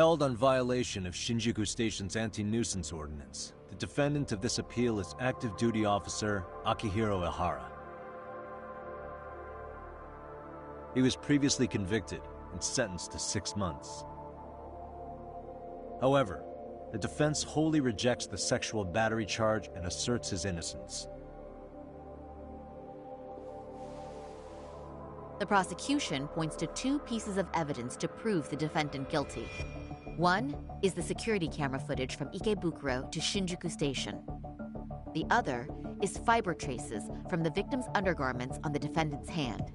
Held on violation of Shinjuku Station's anti-nuisance ordinance, the defendant of this appeal is active duty officer Akihiro Ihara. He was previously convicted and sentenced to 6 months. However, the defense wholly rejects the sexual battery charge and asserts his innocence. The prosecution points to 2 pieces of evidence to prove the defendant guilty. One is the security camera footage from Ikebukuro to Shinjuku Station. The other is fiber traces from the victim's undergarments on the defendant's hand.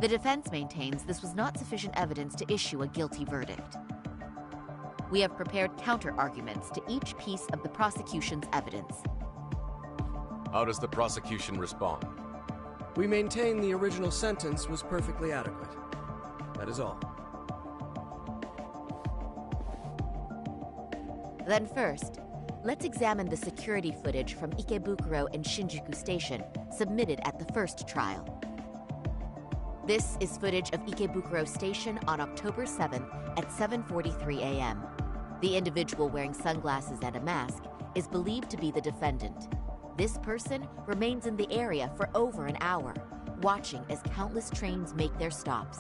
The defense maintains this was not sufficient evidence to issue a guilty verdict. We have prepared counter-arguments to each piece of the prosecution's evidence. How does the prosecution respond? We maintain the original sentence was perfectly adequate. That is all. Then first, let's examine the security footage from Ikebukuro and Shinjuku Station submitted at the first trial. This is footage of Ikebukuro Station on October 7th at 7:43 a.m. The individual wearing sunglasses and a mask is believed to be the defendant. This person remains in the area for over an hour, watching as countless trains make their stops.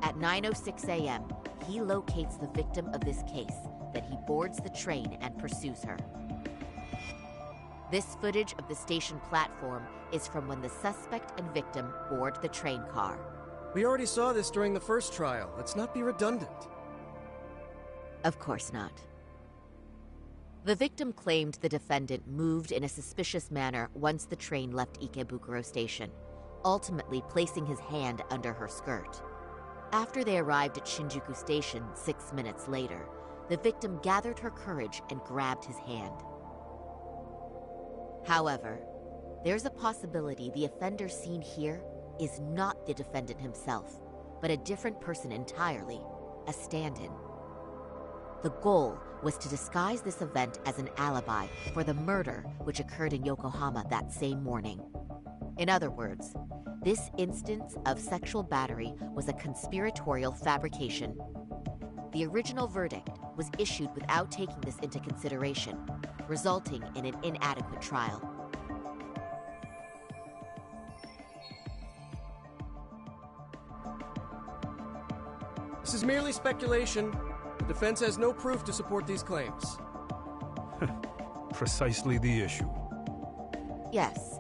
At 9:06 a.m., he locates the victim of this case, then he boards the train and pursues her. This footage of the station platform is from when the suspect and victim board the train car. We already saw this during the first trial. Let's not be redundant. Of course not. The victim claimed the defendant moved in a suspicious manner once the train left Ikebukuro Station, ultimately placing his hand under her skirt. After they arrived at Shinjuku Station 6 minutes later, the victim gathered her courage and grabbed his hand. However, there's a possibility the offender seen here is not the defendant himself, but a different person entirely, a stand-in. The goal was to disguise this event as an alibi for the murder which occurred in Yokohama that same morning. In other words, this instance of sexual battery was a conspiratorial fabrication. The original verdict was issued without taking this into consideration, resulting in an inadequate trial. This is merely speculation. The defense has no proof to support these claims. Precisely the issue. Yes,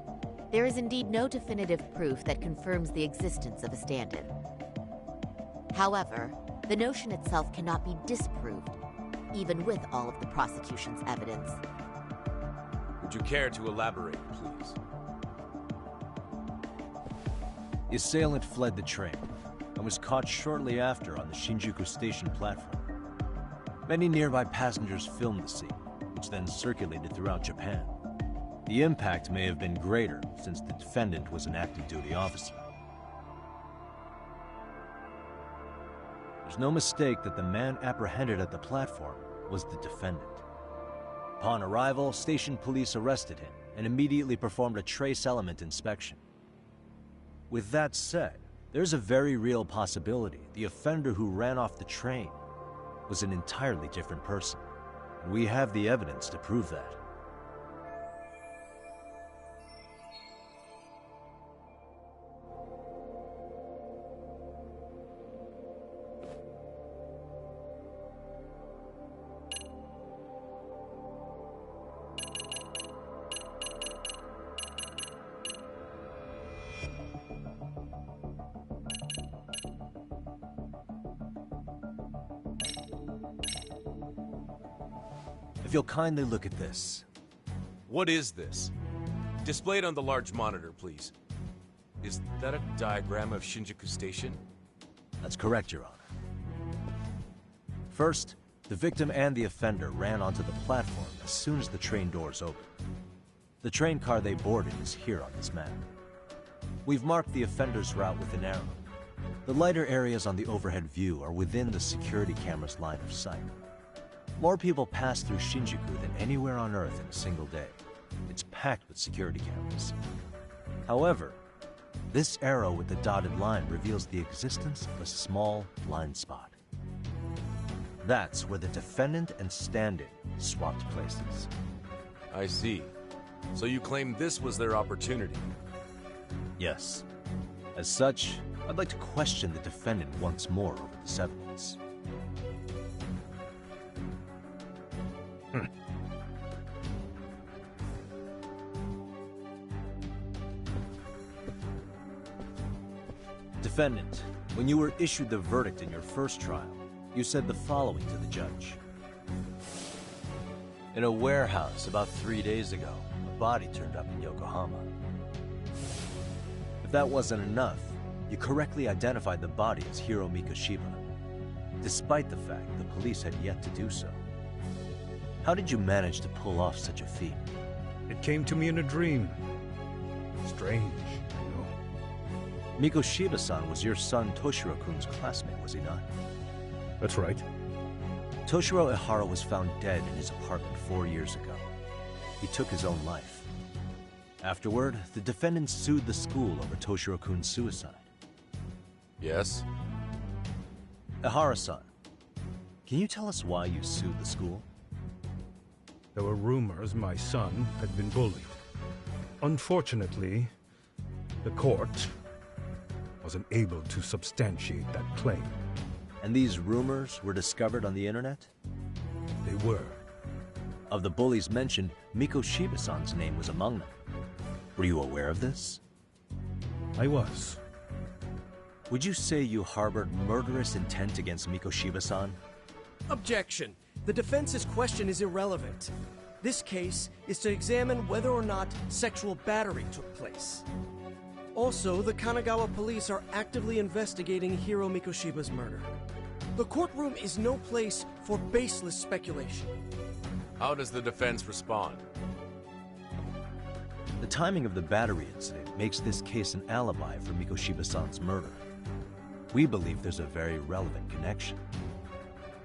there is indeed no definitive proof that confirms the existence of a stand-in. However, the notion itself cannot be disproved, even with all of the prosecution's evidence. Would you care to elaborate, please? The assailant fled the train and was caught shortly after on the Shinjuku Station platform. Many nearby passengers filmed the scene, which then circulated throughout Japan. The impact may have been greater since the defendant was an active duty officer. There's no mistake that the man apprehended at the platform was the defendant. Upon arrival, station police arrested him and immediately performed a trace element inspection. With that said, there's a very real possibility the offender who ran off the train was an entirely different person, and we have the evidence to prove that. If you'll kindly look at this. What is this? Displayed on the large monitor, please. Is that a diagram of Shinjuku Station? That's correct, Your Honor. First, the victim and the offender ran onto the platform as soon as the train doors opened. The train car they boarded is here on this map. We've marked the offender's route with an arrow. The lighter areas on the overhead view are within the security camera's line of sight. More people pass through Shinjuku than anywhere on Earth in a single day. It's packed with security cameras. However, this arrow with the dotted line reveals the existence of a small blind spot. That's where the defendant and stand-in swapped places. I see. So you claim this was their opportunity? Yes. As such, I'd like to question the defendant once more over this evidence. Defendant, when you were issued the verdict in your first trial, you said the following to the judge. In a warehouse about 3 days ago, a body turned up in Yokohama. If that wasn't enough, you correctly identified the body as Hiro Mikoshiba, despite the fact the police had yet to do so. How did you manage to pull off such a feat? It came to me in a dream. Strange, you know. Mikoshiba-san was your son Toshiro-kun's classmate, was he not? That's right. Toshiro Ihara was found dead in his apartment 4 years ago. He took his own life. Afterward, the defendant sued the school over Toshiro-kun's suicide. Yes? Ihara-san, can you tell us why you sued the school? There were rumors my son had been bullied. Unfortunately, the court wasn't able to substantiate that claim. And these rumors were discovered on the internet? They were. Of the bullies mentioned, Mikoshiba-san's name was among them. Were you aware of this? I was. Would you say you harbored murderous intent against Mikoshiba-san? Objection. The defense's question is irrelevant. This case is to examine whether or not sexual battery took place. Also, the Kanagawa police are actively investigating Hiro Mikoshiba's murder. The courtroom is no place for baseless speculation. How does the defense respond? The timing of the battery incident makes this case an alibi for Mikoshiba-san's murder. We believe there's a very relevant connection.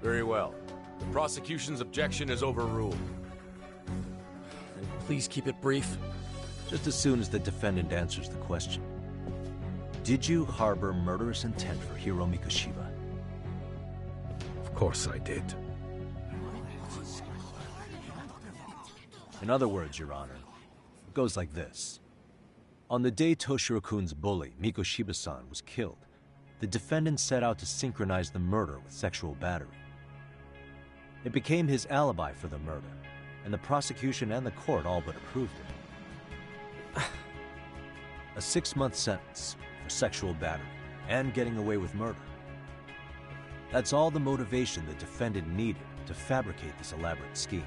Very well. The prosecution's objection is overruled. Then please keep it brief. Just as soon as the defendant answers the question. Did you harbor murderous intent for Hiro Mikoshiba? Of course I did. In other words, Your Honor, it goes like this. On the day Toshiro-kun's bully, Mikoshiba-san, was killed, the defendant set out to synchronize the murder with sexual battery. It became his alibi for the murder, and the prosecution and the court all but approved it. A 6-month sentence for sexual battery and getting away with murder. That's all the motivation the defendant needed to fabricate this elaborate scheme.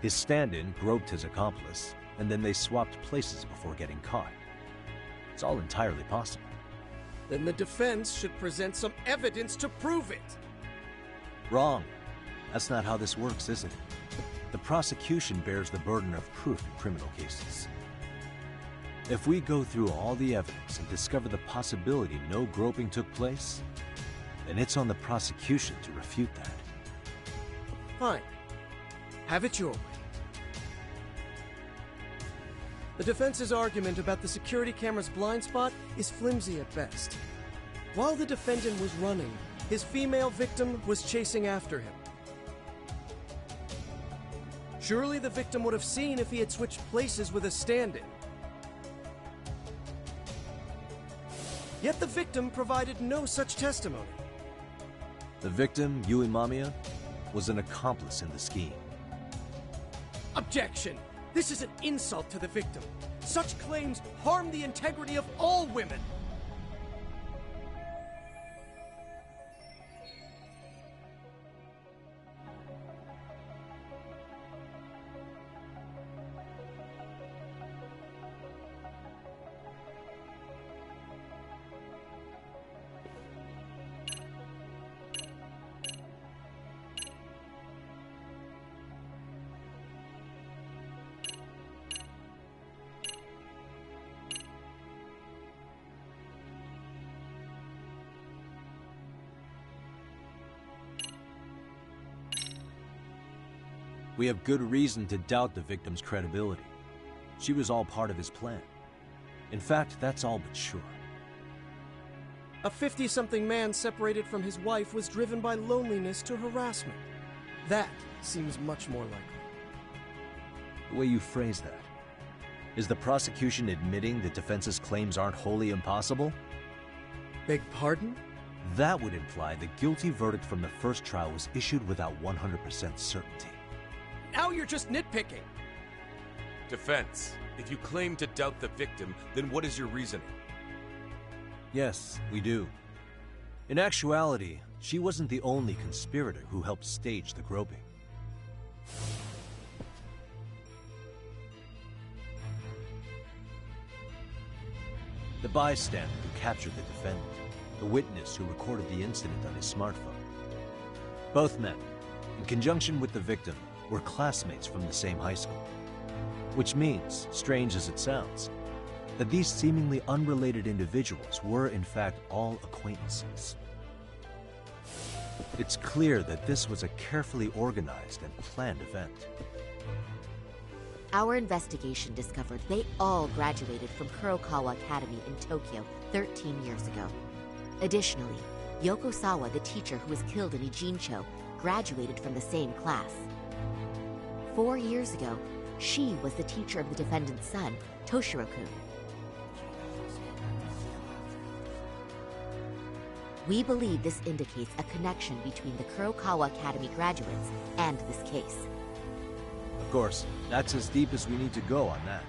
His stand-in groped his accomplice, and then they swapped places before getting caught. It's all entirely possible. Then the defense should present some evidence to prove it. Wrong. That's not how this works, is it? The prosecution bears the burden of proof in criminal cases. If we go through all the evidence and discover the possibility no groping took place, then it's on the prosecution to refute that. Fine. Have it your way. The defense's argument about the security camera's blind spot is flimsy at best. While the defendant was running, his female victim was chasing after him. Surely the victim would have seen if he had switched places with a stand-in. Yet the victim provided no such testimony. The victim, Yui Mamiya, was an accomplice in the scheme. Objection! This is an insult to the victim. Such claims harm the integrity of all women. We have good reason to doubt the victim's credibility. She was all part of his plan. In fact, that's all but sure. A 50-something man separated from his wife was driven by loneliness to harassment. That seems much more likely. The way you phrase that. Is the prosecution admitting the defense's claims aren't wholly impossible? Beg pardon? That would imply the guilty verdict from the first trial was issued without 100% certainty. Now you're just nitpicking. Defense, if you claim to doubt the victim, then what is your reasoning? Yes, we do. In actuality, she wasn't the only conspirator who helped stage the groping. The bystander who captured the defendant, the witness who recorded the incident on his smartphone. Both men, in conjunction with the victim, were classmates from the same high school. Which means, strange as it sounds, that these seemingly unrelated individuals were in fact all acquaintances. It's clear that this was a carefully organized and planned event. Our investigation discovered they all graduated from Kurokawa Academy in Tokyo 13 years ago. Additionally, Yoko Sawa, the teacher who was killed in Ijincho, graduated from the same class. 4 years ago, she was the teacher of the defendant's son, Toshiro-kun. We believe this indicates a connection between the Kurokawa Academy graduates and this case. Of course, that's as deep as we need to go on that.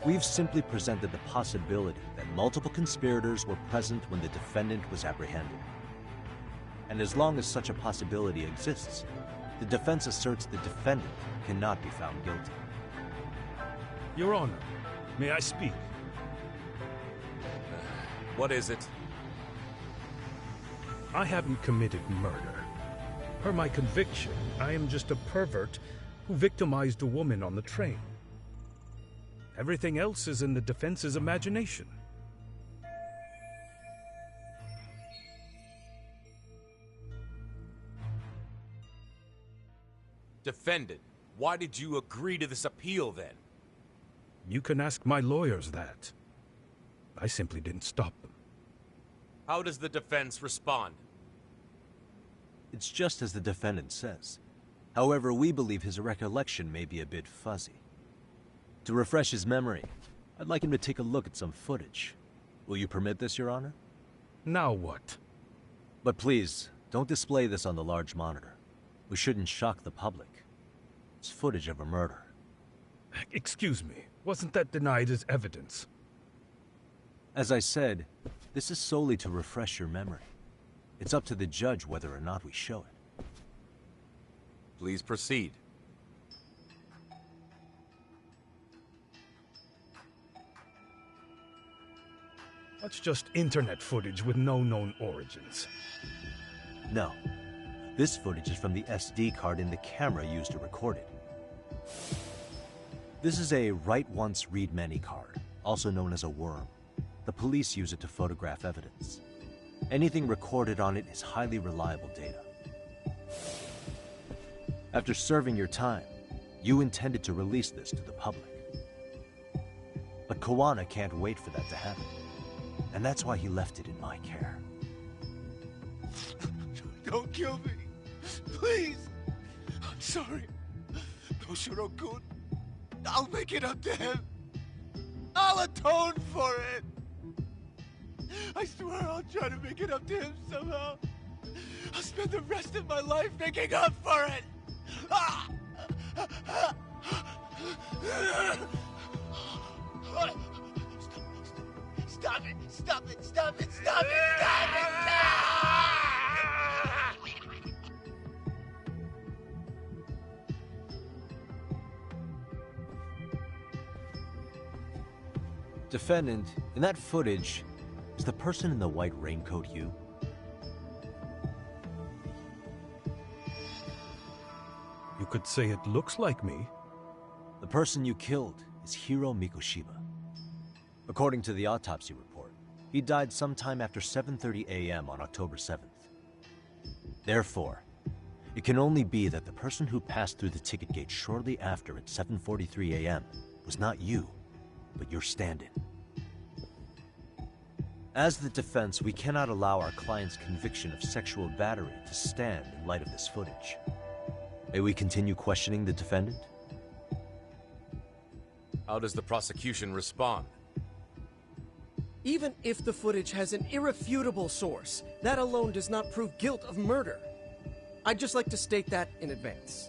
We've simply presented the possibility that multiple conspirators were present when the defendant was apprehended. And as long as such a possibility exists, the defense asserts the defendant cannot be found guilty. Your Honor, may I speak? What is it? I haven't committed murder. Per my conviction, I am just a pervert who victimized a woman on the train. Everything else is in the defense's imagination. Defendant, why did you agree to this appeal then? You can ask my lawyers that. I simply didn't stop them. How does the defense respond? It's just as the defendant says. However, we believe his recollection may be a bit fuzzy. To refresh his memory, I'd like him to take a look at some footage. Will you permit this, Your Honor? Now what? But please, don't display this on the large monitor. We shouldn't shock the public. It's footage of a murder. Excuse me, wasn't that denied as evidence? As I said, this is solely to refresh your memory. It's up to the judge whether or not we show it. Please proceed. That's just internet footage with no known origins. No. This footage is from the SD card in the camera used to record it. This is a write once, read many card, also known as a worm. The police use it to photograph evidence. Anything recorded on it is highly reliable data. After serving your time, you intended to release this to the public. But Kawana can't wait for that to happen. And that's why he left it in my care. Don't kill me. Please. I'm sorry. Toshiro-kun. I'll make it up to him. I'll atone for it. I swear I'll try to make it up to him somehow. I'll spend the rest of my life making up for it. Stop it! Stop it! Stop it! Stop it! Stop it! Defendant, in that footage, is the person in the white raincoat you? You could say it looks like me. The person you killed is Hiro Mikoshiba. According to the autopsy report, he died sometime after 7:30 a.m. on October 7th. Therefore, it can only be that the person who passed through the ticket gate shortly after at 7:43 a.m. was not you, but your stand-in. As the defense, we cannot allow our client's conviction of sexual battery to stand in light of this footage. May we continue questioning the defendant? How does the prosecution respond? Even if the footage has an irrefutable source, that alone does not prove guilt of murder. I'd just like to state that in advance.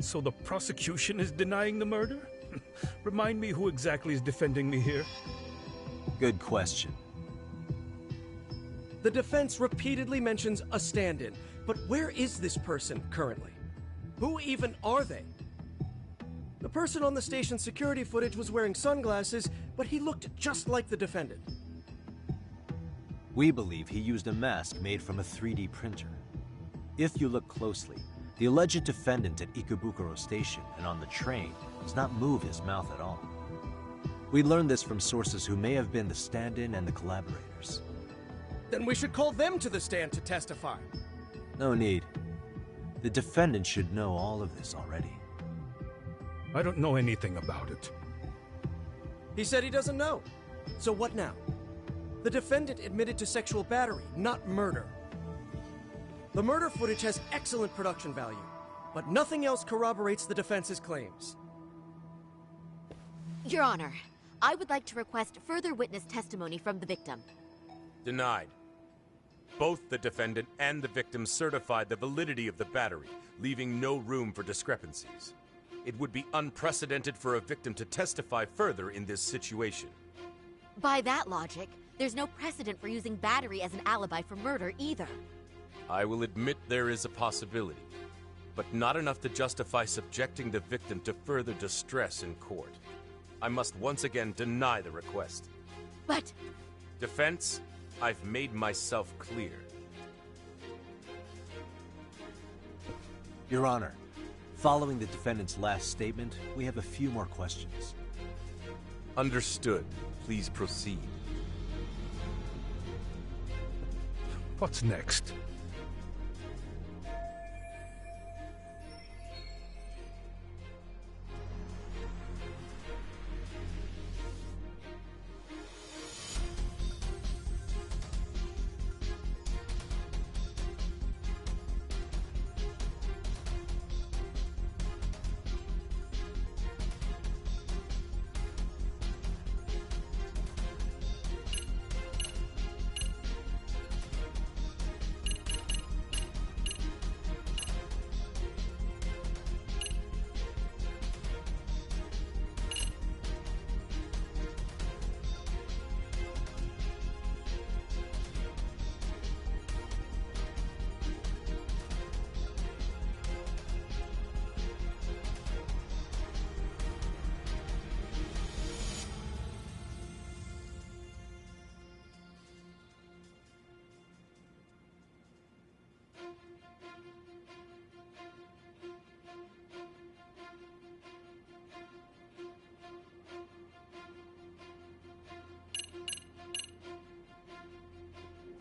So the prosecution is denying the murder? Remind me who exactly is defending me here. Good question. The defense repeatedly mentions a stand-in, but where is this person currently? Who even are they? The person on the station's security footage was wearing sunglasses, but he looked just like the defendant. We believe he used a mask made from a 3D printer. If you look closely, the alleged defendant at Ikebukuro Station and on the train does not move his mouth at all. We learned this from sources who may have been the stand-in and the collaborators. Then we should call them to the stand to testify. No need. The defendant should know all of this already. I don't know anything about it. He said he doesn't know. So what now? The defendant admitted to sexual battery, not murder. The murder footage has excellent production value, but nothing else corroborates the defense's claims. Your Honor, I would like to request further witness testimony from the victim. Denied. Both the defendant and the victim certified the validity of the battery, leaving no room for discrepancies. It would be unprecedented for a victim to testify further in this situation. By that logic, there's no precedent for using battery as an alibi for murder either. I will admit there is a possibility, but not enough to justify subjecting the victim to further distress in court. I must once again deny the request. But... Defense, I've made myself clear. Your Honor, following the defendant's last statement, we have a few more questions. Understood. Please proceed. What's next?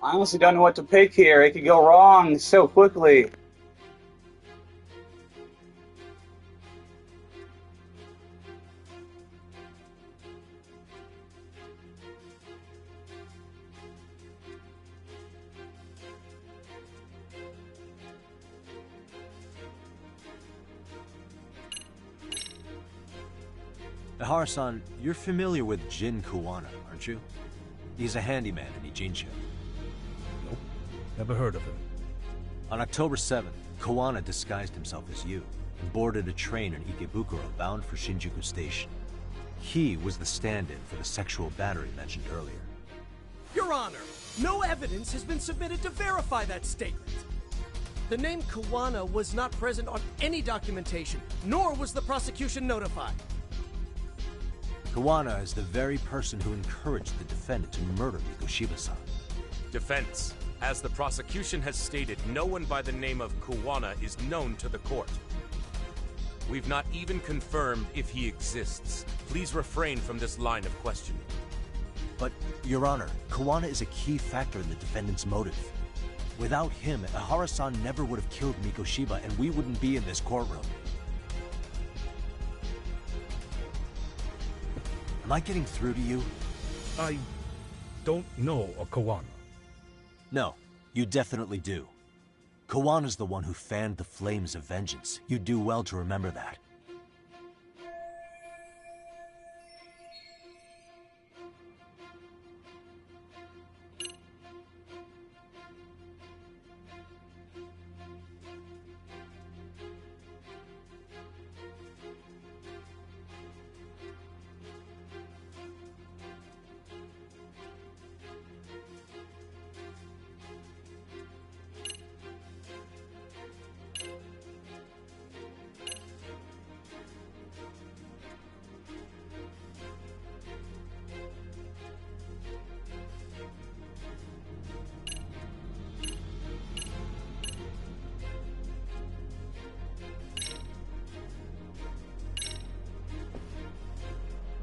I honestly don't know what to pick here. It could go wrong so quickly. Ihara-san, you're familiar with Jin Kuwana, aren't you? He's a handyman in Ijincho. Nope. Never heard of him. On October 7th, Kuwana disguised himself as you and boarded a train in Ikebukuro bound for Shinjuku Station. He was the stand-in for the sexual battery mentioned earlier. Your Honor, no evidence has been submitted to verify that statement. The name Kuwana was not present on any documentation, nor was the prosecution notified. Kuwana is the very person who encouraged the defendant to murder Mikoshiba-san. Defense. As the prosecution has stated, no one by the name of Kuwana is known to the court. We've not even confirmed if he exists. Please refrain from this line of questioning. But, Your Honor, Kuwana is a key factor in the defendant's motive. Without him, Ihara-san never would have killed Mikoshiba, and we wouldn't be in this courtroom. Am I getting through to you? don't know a Kawana. No, you definitely do. Kawana's the one who fanned the flames of vengeance. You do well to remember that.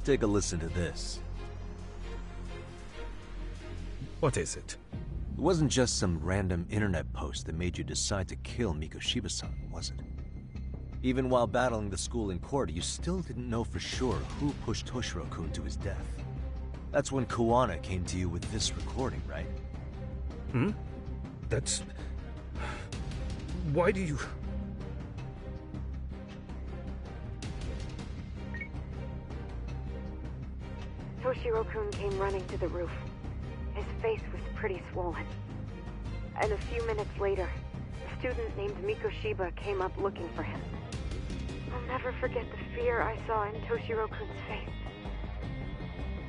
Take a listen to this. What is it? It wasn't just some random internet post that made you decide to kill Mikoshiba-san, was it? Even while battling the school in court, you still didn't know for sure who pushed Toshiro-kun to his death. That's when Kawana came to you with this recording, right? Hmm? That's... Why do you... Toshiro-kun came running to the roof. His face was pretty swollen. And a few minutes later, a student named Mikoshiba came up looking for him. I'll never forget the fear I saw in Toshiro-kun's face.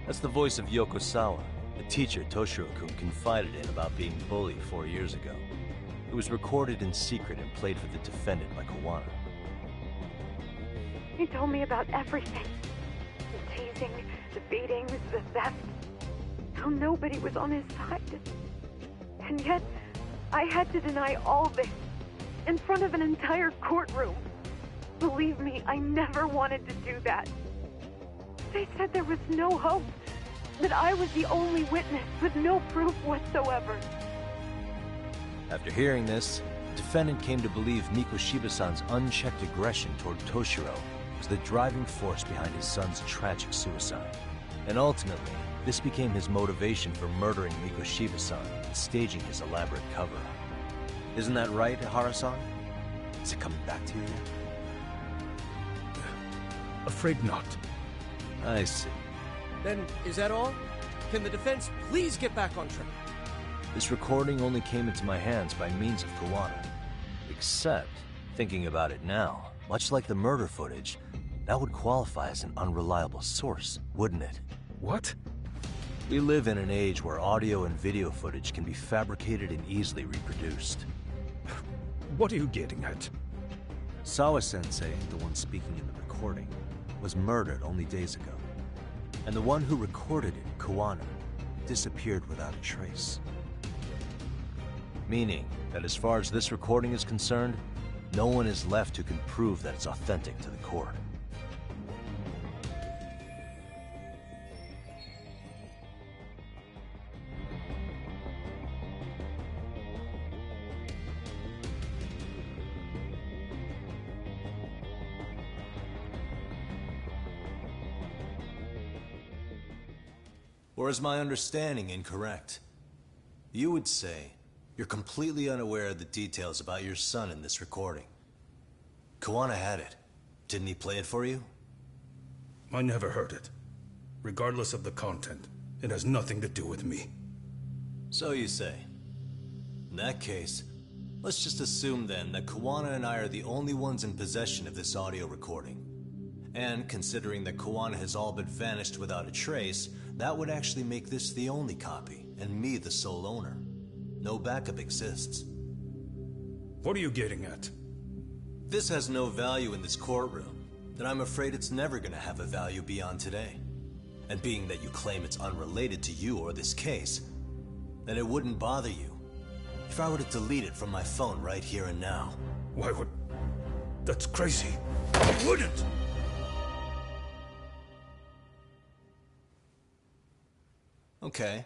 That's the voice of Yokosawa, the teacher Toshiro-kun confided in about being bullied 4 years ago. It was recorded in secret and played for the defendant by Kawana. He told me about everything. The teasing, the beatings, the theft. How nobody was on his side. And yet, I had to deny all this in front of an entire courtroom. Believe me, I never wanted to do that. They said there was no hope, that I was the only witness with no proof whatsoever. After hearing this, the defendant came to believe Mikoshiba-san's unchecked aggression toward Toshiro was the driving force behind his son's tragic suicide. And ultimately, this became his motivation for murdering Mikoshiba-san and staging his elaborate cover-up. Isn't that right, Ihara-san? Is it coming back to you yet? Afraid not. I see. Then, is that all? Can the defense please get back on track? This recording only came into my hands by means of Kawana. Except, thinking about it now, much like the murder footage, that would qualify as an unreliable source, wouldn't it? What? We live in an age where audio and video footage can be fabricated and easily reproduced. What are you getting at? Sawa-sensei, the one speaking in the recording, was murdered only days ago. And the one who recorded it, Kawana, disappeared without a trace. Meaning that as far as this recording is concerned, no one is left who can prove that it's authentic to the court. Or is my understanding incorrect? You would say you're completely unaware of the details about your son in this recording. Kawana had it. Didn't he play it for you? I never heard it. Regardless of the content, it has nothing to do with me. So you say. In that case, let's just assume then that Kawana and I are the only ones in possession of this audio recording. And considering that Kawana has all but vanished without a trace, that would actually make this the only copy, and me the sole owner. No backup exists. What are you getting at? This has no value in this courtroom, then I'm afraid it's never gonna have a value beyond today. And being that you claim it's unrelated to you or this case, then it wouldn't bother you if I were to delete it from my phone right here and now. Why would... That's crazy. I wouldn't! Okay.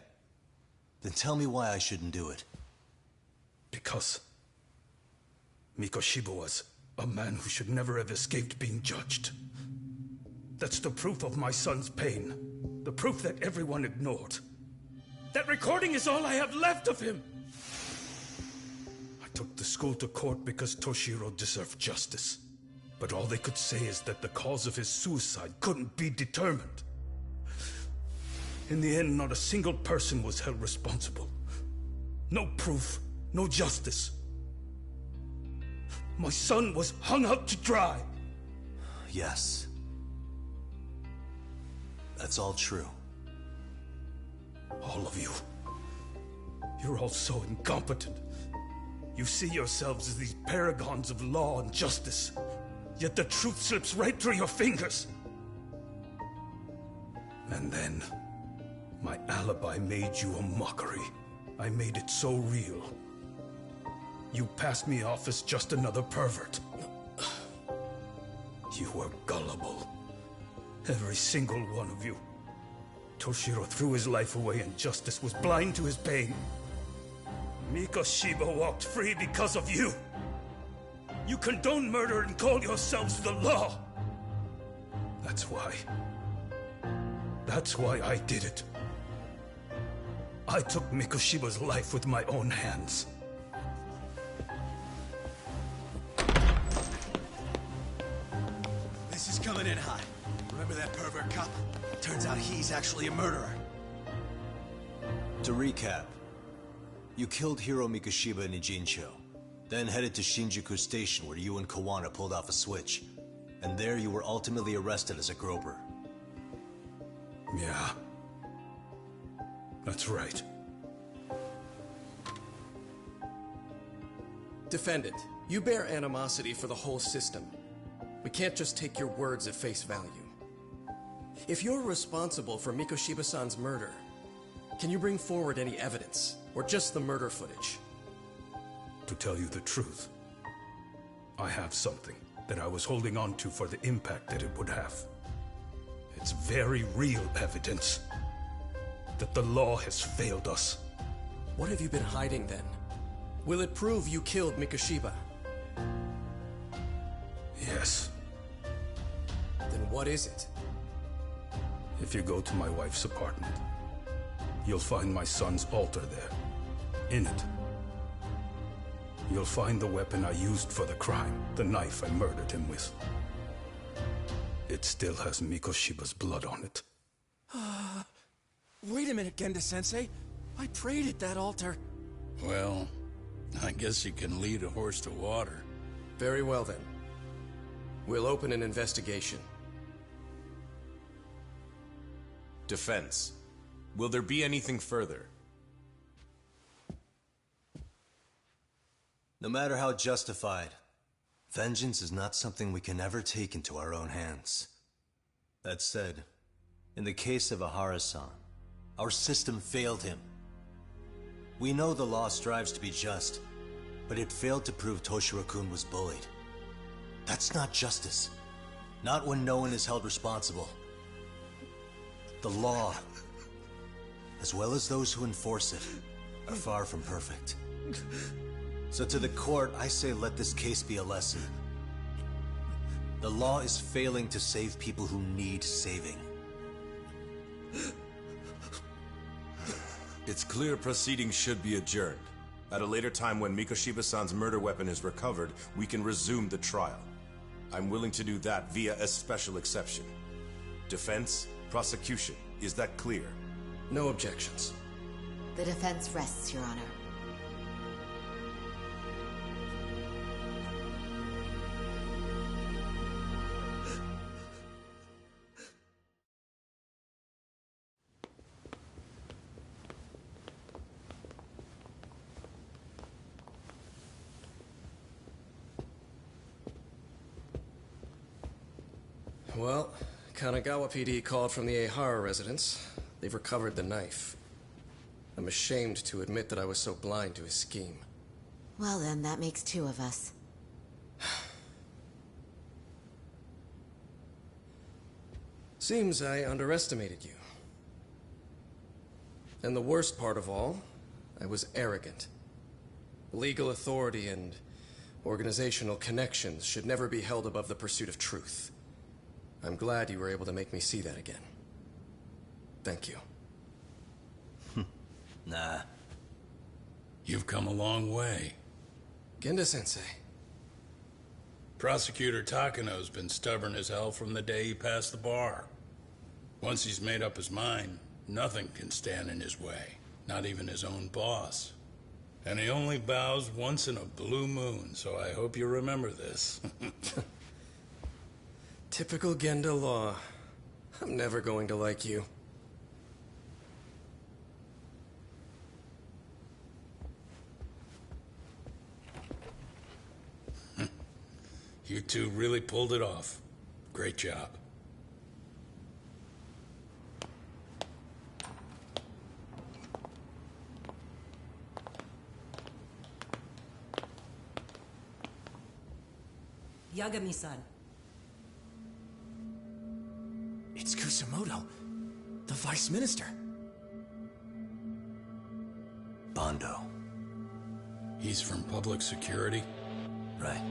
Then tell me why I shouldn't do it. Because Mikoshiba was a man who should never have escaped being judged. That's the proof of my son's pain. The proof that everyone ignored. That recording is all I have left of him! I took the school to court because Toshiro deserved justice. But all they could say is that the cause of his suicide couldn't be determined. In the end, not a single person was held responsible. No proof, no justice. My son was hung out to dry. Yes. That's all true. All of you. You're all so incompetent. You see yourselves as these paragons of law and justice. Yet the truth slips right through your fingers. And then, my alibi made you a mockery. I made it so real. You passed me off as just another pervert. You were gullible. Every single one of you. Toshiro threw his life away and justice was blind to his pain. Mikoshiba walked free because of you. You condone murder and call yourselves the law. That's why I did it. I took Mikoshiba's life with my own hands. This is coming in hot. Remember that pervert cop? Turns out he's actually a murderer. To recap, you killed Hiro Mikoshiba in Ijincho, then headed to Shinjuku Station where you and Kawana pulled off a switch. And there you were ultimately arrested as a groper. Yeah. That's right. Defendant, you bear animosity for the whole system. We can't just take your words at face value. If you're responsible for Mikoshiba-san's murder, can you bring forward any evidence, or just the murder footage? To tell you the truth, I have something that I was holding on to for the impact that it would have. It's very real evidence that the law has failed us. What have you been hiding then? Will it prove you killed Mikoshiba? Yes. Then what is it? If you go to my wife's apartment, you'll find my son's altar there. In it, you'll find the weapon I used for the crime, the knife I murdered him with. It still has Mikoshiba's blood on it. Wait a minute, Genda-sensei. I prayed at that altar. Well, I guess you can lead a horse to water. Very well then. We'll open an investigation. Defense. Will there be anything further? No matter how justified, vengeance is not something we can ever take into our own hands. That said, in the case of Ahara-san, our system failed him. We know the law strives to be just, but it failed to prove Toshiro-kun was bullied. That's not justice. Not when no one is held responsible. The law, as well as those who enforce it, are far from perfect. So to the court, I say let this case be a lesson. The law is failing to save people who need saving. It's clear proceedings should be adjourned. At a later time when Mikoshiba-san's murder weapon is recovered, we can resume the trial. I'm willing to do that via a special exception. Defense, prosecution, is that clear? No objections. The defense rests, Your Honor. Well, Kanagawa PD called from the Ehara residence. They've recovered the knife. I'm ashamed to admit that I was so blind to his scheme. Well then, that makes two of us. Seems I underestimated you. And the worst part of all, I was arrogant. Legal authority and organizational connections should never be held above the pursuit of truth. I'm glad you were able to make me see that again. Thank you. Nah. You've come a long way. Genda-sensei. Prosecutor Takano's been stubborn as hell from the day he passed the bar. Once he's made up his mind, nothing can stand in his way, not even his own boss. And he only bows once in a blue moon, so I hope you remember this. Typical Genda law. I'm never going to like you. You two really pulled it off. Great job. Yagami-san. It's Kusumoto, the Vice Minister. Bondo. He's from public security? Right.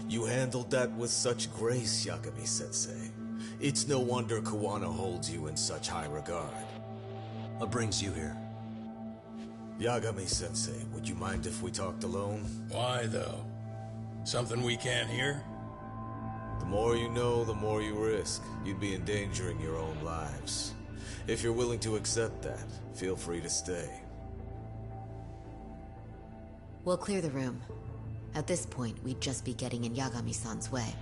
You handled that with such grace, Yagami-sensei. It's no wonder Kuwana holds you in such high regard. What brings you here? Yagami-sensei, would you mind if we talked alone? Why, though? Something we can't hear? The more you know, the more you risk. You'd be endangering your own lives. If you're willing to accept that, feel free to stay. We'll clear the room. At this point, we'd just be getting in Yagami-san's way.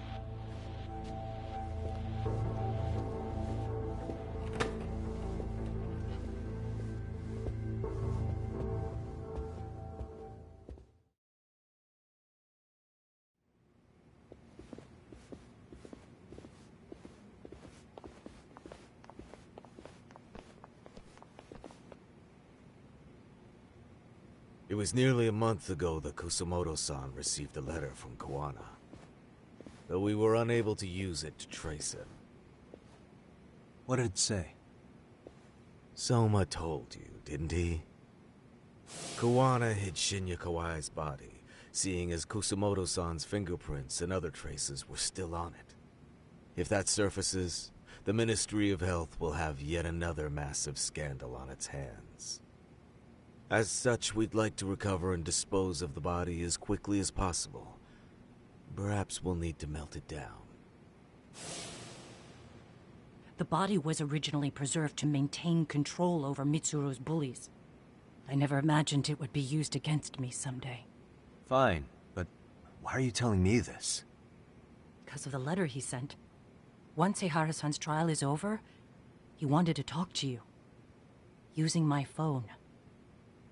It was nearly a month ago that Kusumoto-san received a letter from Kuwana, though we were unable to use it to trace him. What did it say? Soma told you, didn't he? Kuwana hid Shinya Kawai's body, seeing as Kusumoto-san's fingerprints and other traces were still on it. If that surfaces, the Ministry of Health will have yet another massive scandal on its hands. As such, we'd like to recover and dispose of the body as quickly as possible. Perhaps we'll need to melt it down. The body was originally preserved to maintain control over Mitsuru's bullies. I never imagined it would be used against me someday. Fine, but why are you telling me this? Because of the letter he sent. Once Eihara-san's trial is over, he wanted to talk to you. Using my phone.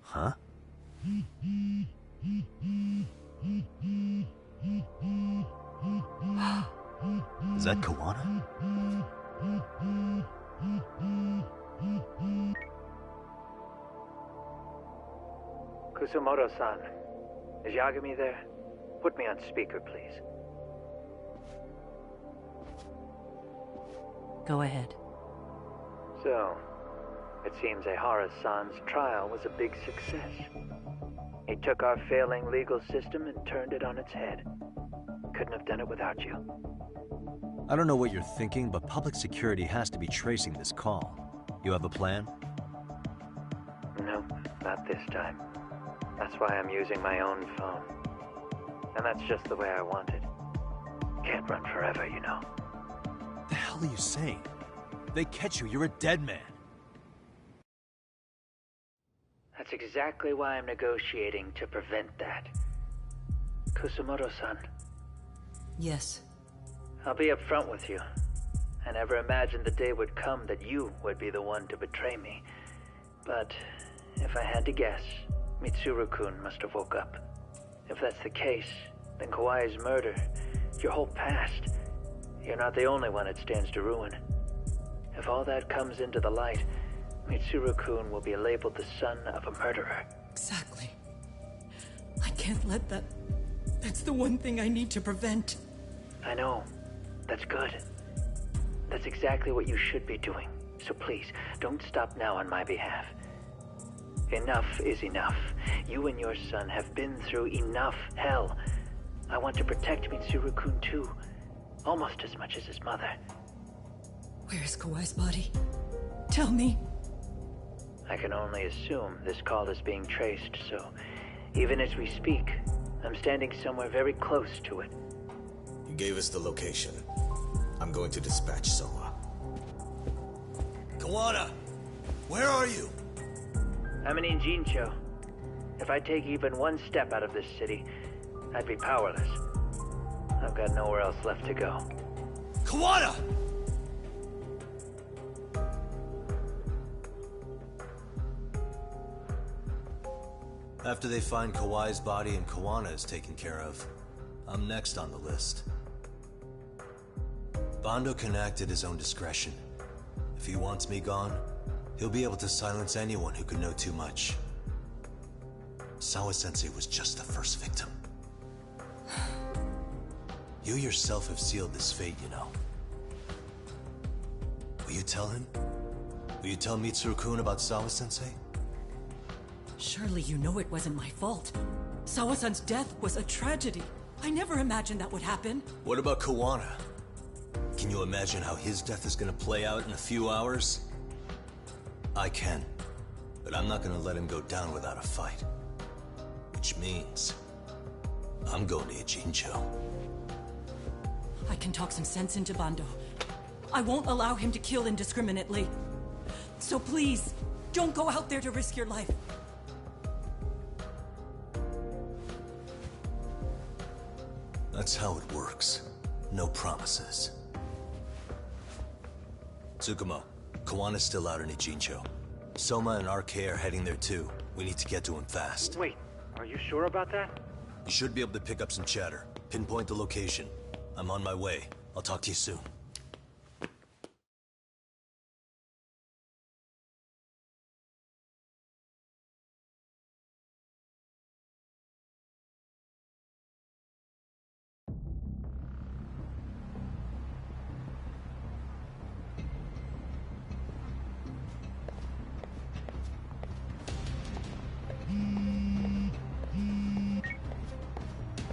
Huh? Is that Kuwana? Kusumoto-san, is Yagami there? Put me on speaker, please. Go ahead. So, it seems Eihara-san's trial was a big success. He took our failing legal system and turned it on its head. Couldn't have done it without you. I don't know what you're thinking, but public security has to be tracing this call. You have a plan? No, not this time. That's why I'm using my own phone. And that's just the way I want it. Can't run forever, you know. The hell are you saying? If they catch you, you're a dead man. That's exactly why I'm negotiating to prevent that. Kusumoto-san. Yes. I'll be upfront with you. I never imagined the day would come that you would be the one to betray me. But if I had to guess, Mitsuru-kun must have woke up. If that's the case, then Kawai's murder, your whole past, you're not the only one it stands to ruin. If all that comes into the light, Mitsuru-kun will be labeled the son of a murderer. Exactly. I can't let that... That's the one thing I need to prevent. I know. That's good. That's exactly what you should be doing. So please, don't stop now on my behalf. Enough is enough. You and your son have been through enough hell. I want to protect Mitsuru-kun too. Almost as much as his mother. Where is Kawai's body? Tell me. I can only assume this call is being traced, so even as we speak, I'm standing somewhere very close to it. You gave us the location. I'm going to dispatch Soma. Kawana! Where are you? I'm in Injincho. If I take even one step out of this city, I'd be powerless. I've got nowhere else left to go. Kawana! After they find Kawai's body and Kawana is taken care of, I'm next on the list. Bando can act at his own discretion. If he wants me gone, he'll be able to silence anyone who could know too much. Sawa-sensei was just the first victim. You yourself have sealed this fate, you know. Will you tell him? Will you tell Mitsuru-kun about Sawa-sensei? Surely you know it wasn't my fault. Sawa-san's death was a tragedy. I never imagined that would happen. What about Kawana? Can you imagine how his death is gonna play out in a few hours? I can, but I'm not gonna let him go down without a fight. Which means, I'm going to Ijincho. I can talk some sense into Bando. I won't allow him to kill indiscriminately. So please, don't go out there to risk your life. That's how it works. No promises. Tsukumo, Kawana's still out in Ijincho. Soma and RK are heading there too. We need to get to him fast. Wait, are you sure about that? You should be able to pick up some chatter. Pinpoint the location. I'm on my way. I'll talk to you soon.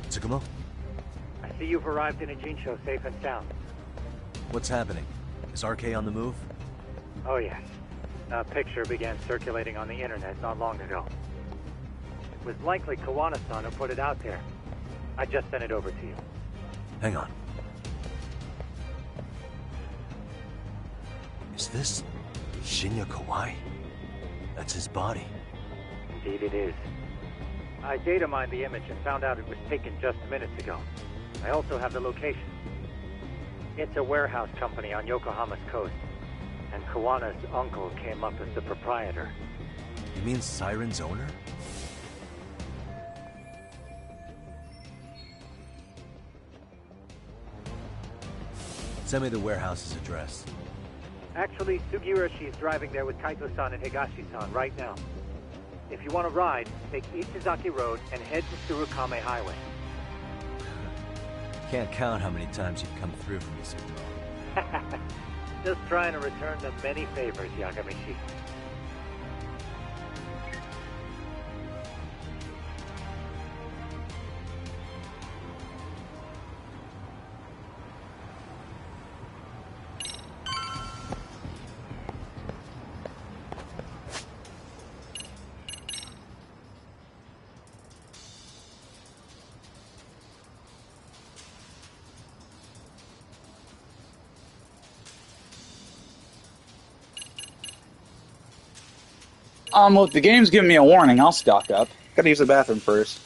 Tsukumo? I see you've arrived in Ijincho safe and sound. What's happening? Is RK on the move? Oh yes. A picture began circulating on the internet not long ago. It was likely Kawana-san who put it out there. I just sent it over to you. Hang on. Is this Shinya Kawai? That's his body. Indeed it is. I data mined the image and found out it was taken just minutes ago. I also have the location. It's a warehouse company on Yokohama's coast, and Kawana's uncle came up as the proprietor. You mean Siren's owner? Send me the warehouse's address. Actually, Sugiurashi is driving there with Kaito-san and Higashi-san right now. If you want to ride, take Ichizaki Road and head to Tsurukame Highway. Can't count how many times you've come through for me, Tsukumo. Just trying to return the many favors, Yagamishi. Well, if the game's giving me a warning, I'll stock up. Gotta use the bathroom first.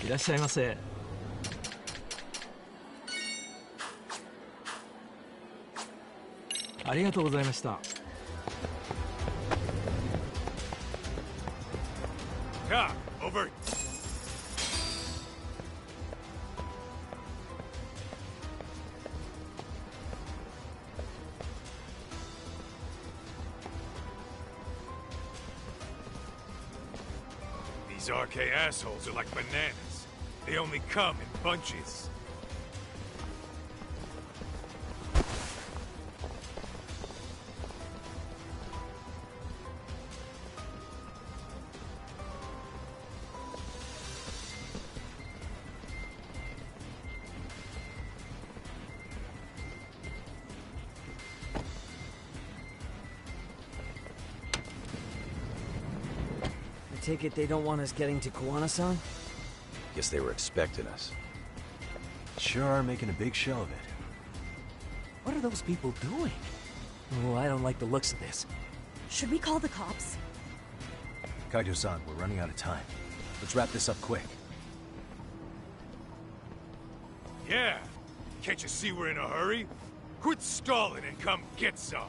いらっしゃいませ。ありがとうございました。Cop, over. These RK assholes are like bananas. They only come in bunches. I take it they don't want us getting to Kuwana-san? Guess they were expecting us. Sure are making a big show of it. What are those people doing? Oh, I don't like the looks of this. Should we call the cops? Kaito-san, we're running out of time. Let's wrap this up quick. Yeah. Can't you see we're in a hurry? Quit stalling and come get some.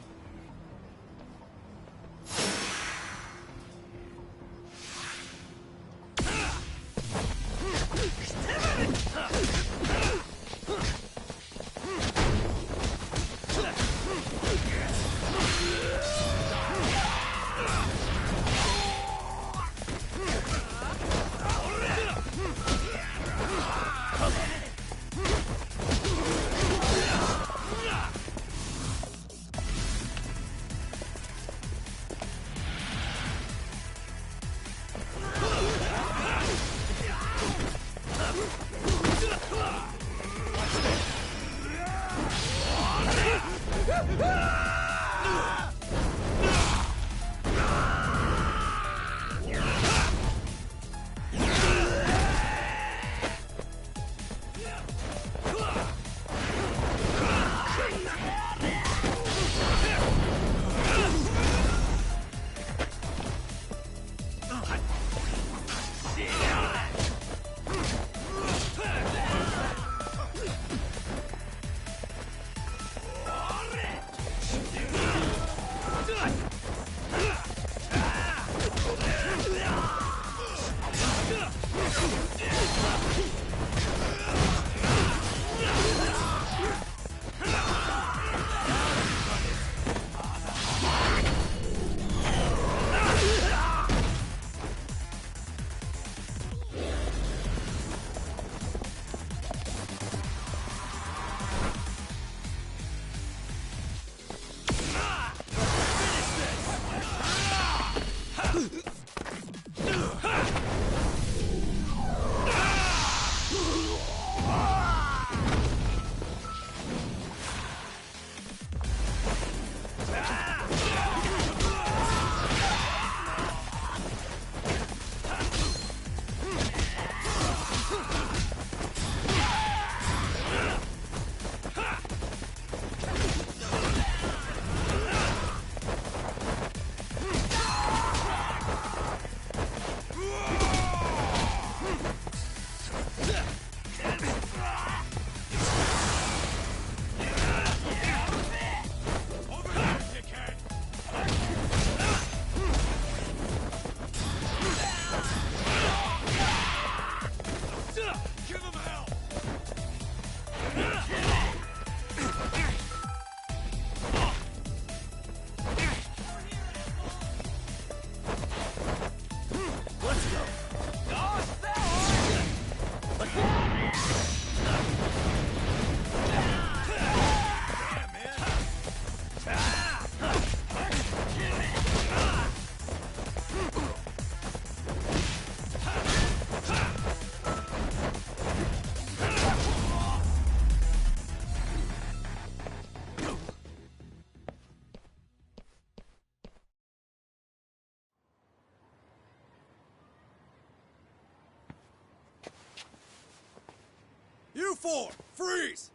You four, freeze!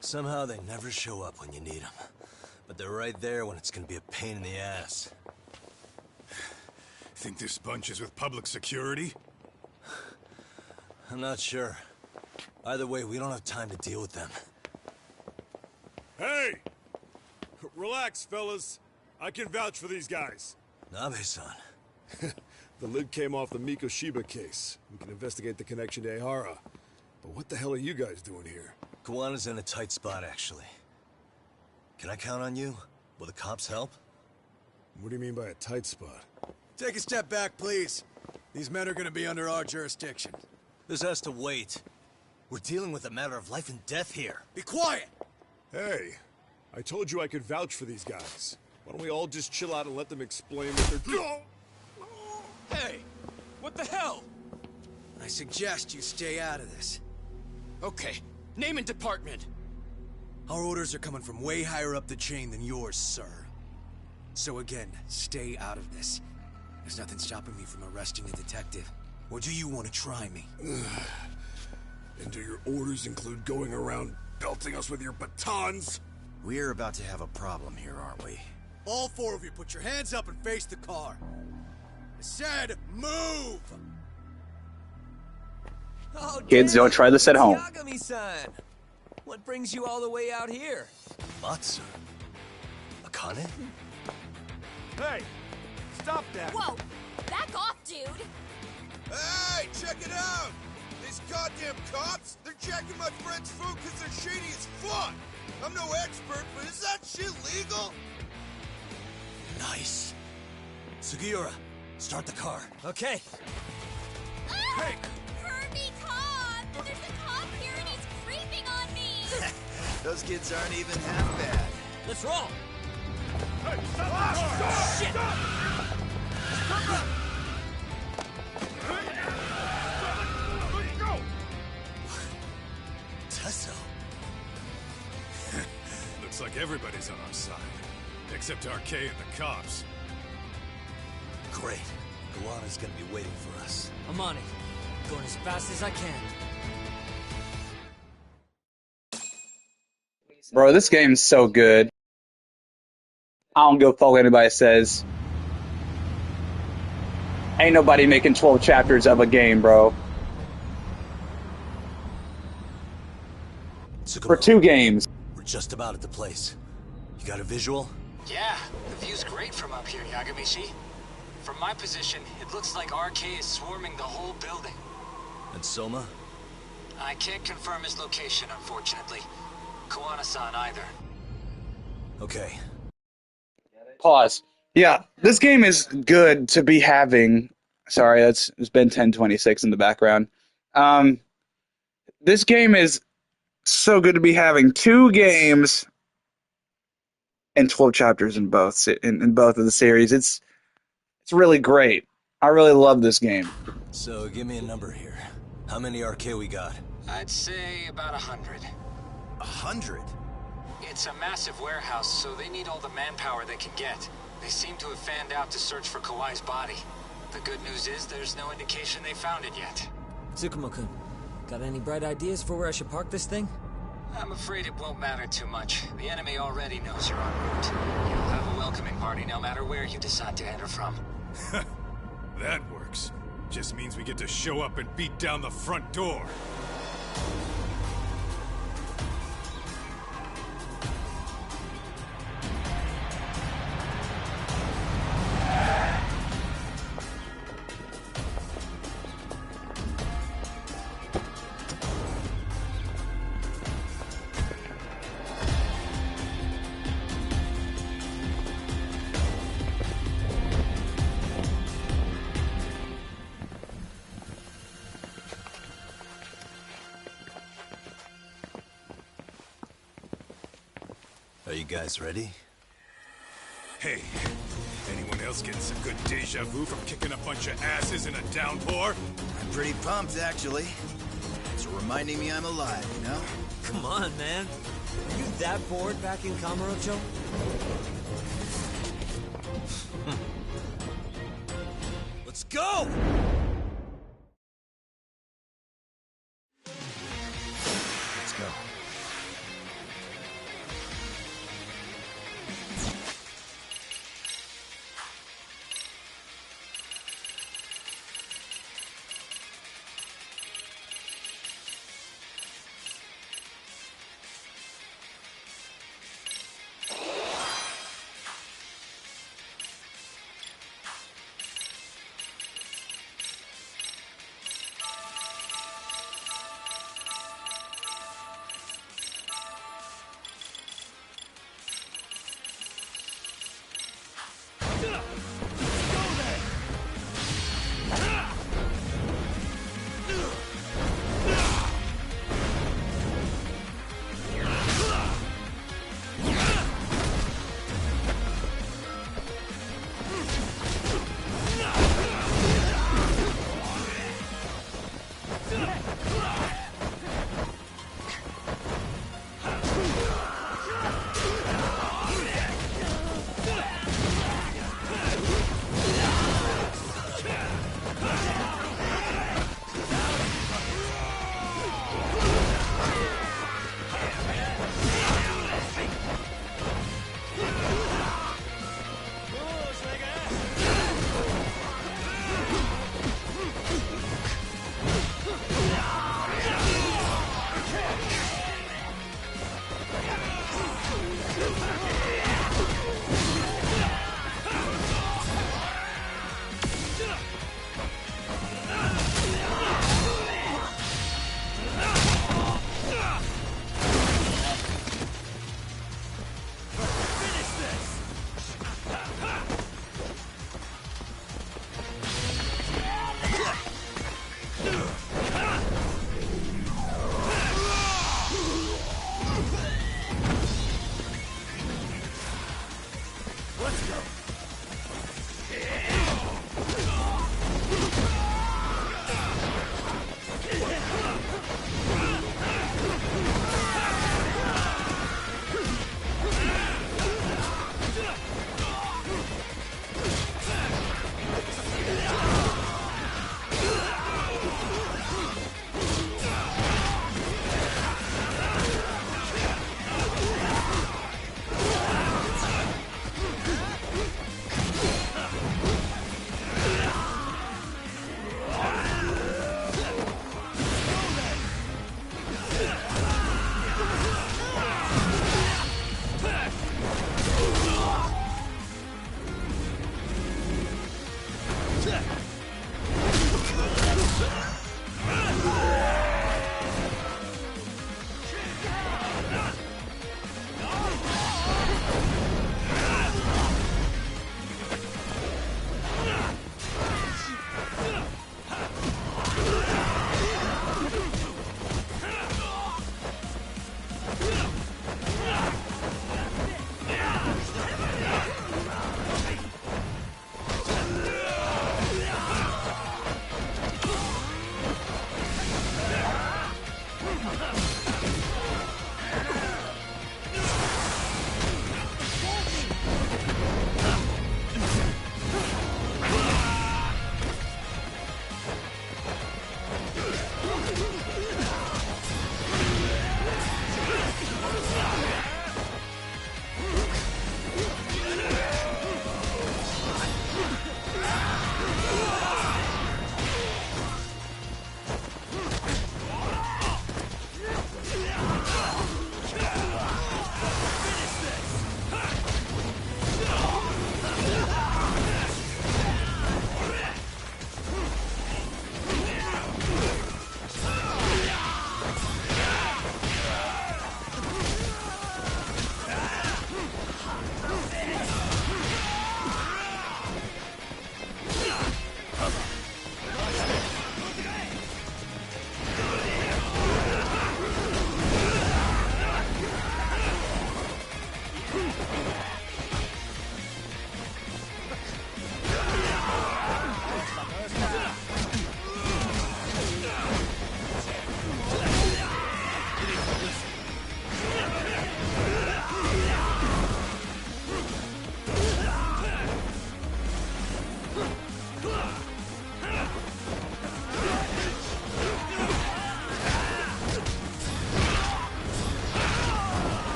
Somehow they never show up when you need them. But they're right there when it's gonna be a pain in the ass. Think this bunch is with public security? I'm not sure. Either way, we don't have time to deal with them. Hey! Relax, fellas. I can vouch for these guys. Nabe-san. The lid came off the Mikoshiba case. We can investigate the connection to Ehara. But what the hell are you guys doing here? Kawana's in a tight spot, actually. Can I count on you? Will the cops help? What do you mean by a tight spot? Take a step back, please. These men are gonna be under our jurisdiction. This has to wait. We're dealing with a matter of life and death here. Be quiet! Hey, I told you I could vouch for these guys. Why don't we all just chill out and let them explain what they're doing? Hey! What the hell? I suggest you stay out of this. Okay, name and department. Our orders are coming from way higher up the chain than yours, sir. So again, stay out of this. There's nothing stopping me from arresting the detective. Or do you want to try me? And do your orders include going around belting us with your batons? We're about to have a problem here, aren't we? All four of you, put your hands up and face the car. I said, move! Oh, Kids, don't try this at home. Yagami-san! What brings you all the way out here? Matsu? Akane? Hey! Stop that! Whoa! Back off, dude! Hey, check it out! These goddamn cops, they're jacking my friend's food because they're shady as fuck! I'm no expert, but is that shit legal? Nice. Sugiura, start the car. Okay. Hey! Hurt me, Todd! There's a cop here and he's creeping on me! Those kids aren't even half bad. Let's roll! Hey, stop the car! Shit! Go! Tesso. Looks like everybody's on our side. Except RK and the cops. Great. Kawana's gonna be waiting for us. I'm on it. Going as fast as I can. Bro, this game's so good. I don't give a fuck what anybody says. Ain't nobody making 12 chapters of a game, bro. For 2 games. We're just about at the place. You got a visual? Yeah, the view's great from up here, Yagamishi. From my position, it looks like RK is swarming the whole building. And Soma? I can't confirm his location, unfortunately. Kawana-san either. Okay. Pause. Yeah, this game is good to be having. Sorry, it's been 10:26 in the background. This game is so good to be having 2 games and 12 chapters in both of the series. It's really great. I really love this game. So give me a number here. How many RK we got? I'd say about 100. 100? It's a massive warehouse, so they need all the manpower they can get. They seem to have fanned out to search for Kawai's body. The good news is there's no indication they found it yet. Tsukumo-kun, got any bright ideas for where I should park this thing? I'm afraid it won't matter too much. The enemy already knows you're en route. You'll have a welcoming party no matter where you decide to enter from. That works. Just means we get to show up and beat down the front door. Are you guys ready? Hey, anyone else getting some good deja vu from kicking a bunch of asses in a downpour? I'm pretty pumped, actually. It's reminding me I'm alive, you know? Come on, man. Are you that bored back in Kamurocho? Let's go! Let's go. Let's go.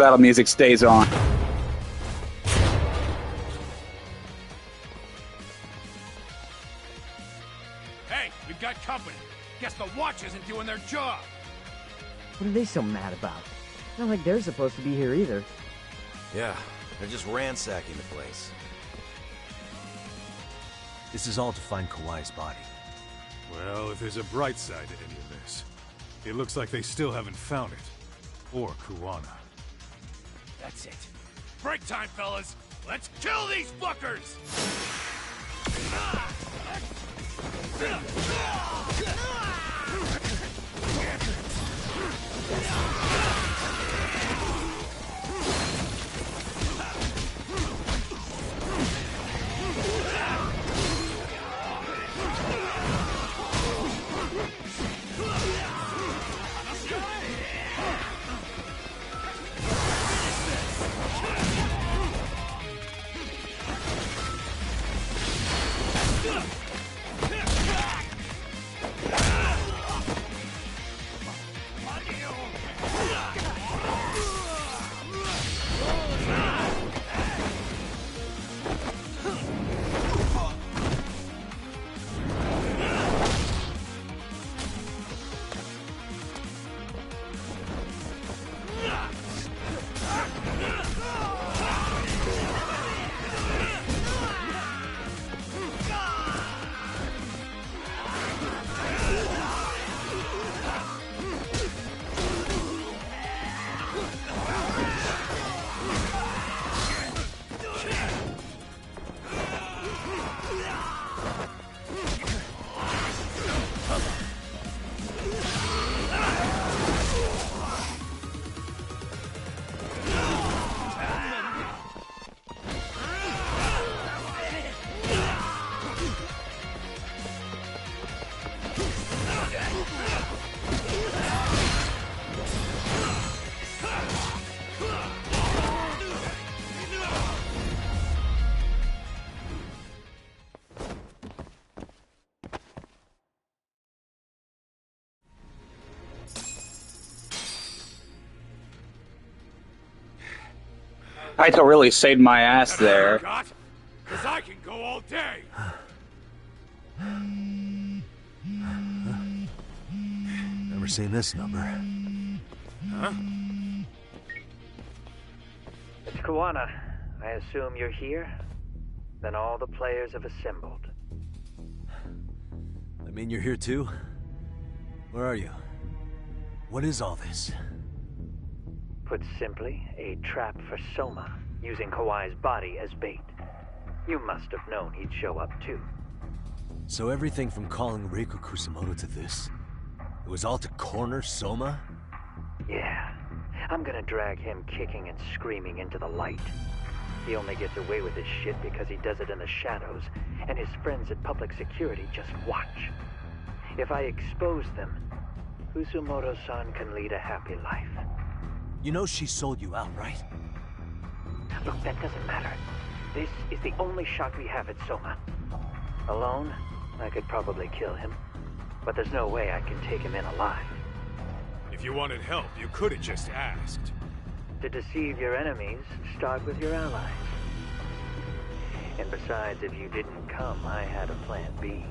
battle music stays on. Hey, we've got company. Guess the watch isn't doing their job. What are they so mad about? Not like they're supposed to be here either. Yeah, they're just ransacking the place. This is all to find Kawai's body. Well, if there's a bright side to any of this, it looks like they still haven't found it. Or Kuwana. That's it. Break time, fellas. Let's kill these fuckers! Kaito really saved my ass there. Because I can go all day. Never seen this number. Huh? It's Kuwana. I assume you're here? Then all the players have assembled. I mean, you're here too? Where are you? What is all this? Put simply, a trap for Soma, using Kawai's body as bait. You must have known he'd show up too. So everything from calling Reiko Kusumoto to this, it was all to corner Soma? Yeah. I'm gonna drag him kicking and screaming into the light. He only gets away with his shit because he does it in the shadows, and his friends at public security just watch. If I expose them, Kusumoto-san can lead a happy life. You know she sold you out, right? Look, that doesn't matter. This is the only shot we have at Soma. Alone, I could probably kill him. But there's no way I can take him in alive. If you wanted help, you could have just asked. To deceive your enemies, start with your allies. And besides, if you didn't come, I had a plan B.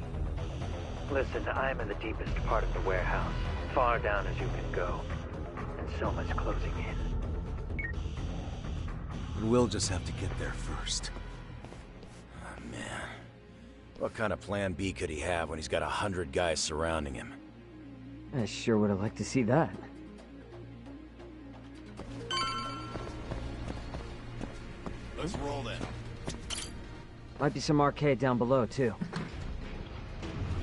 Listen, I'm in the deepest part of the warehouse, far down as you can go. And Soma's closing in. And we'll just have to get there first. Oh, man. What kind of plan B could he have when he's got 100 guys surrounding him? I sure would have liked to see that. Let's roll then. Might be some arcade down below, too.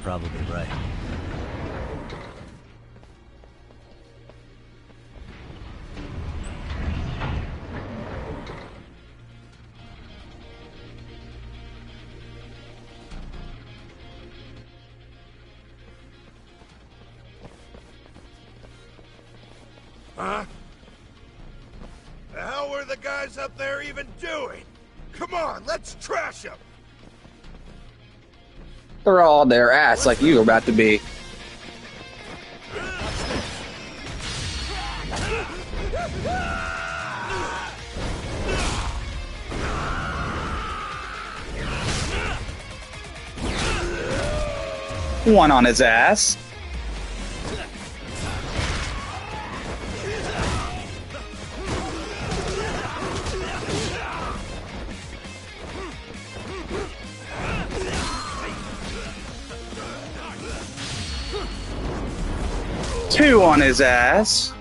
Probably right. Huh? The hell were the guys up there even doing? Come on, let's trash them! They're all on their ass like you were about to be. One on his ass. Two on his ass.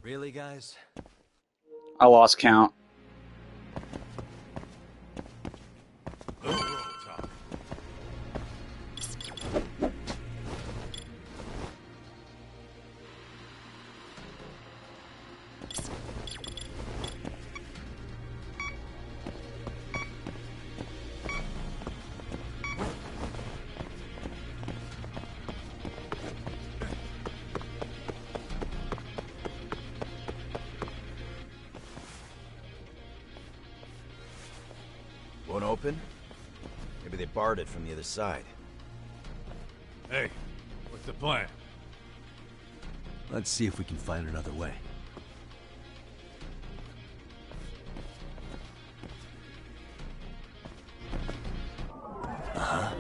Really, guys? I lost count. Won't open? Maybe they barred it from the other side. Hey, what's the plan? Let's see if we can find another way. Uh-huh.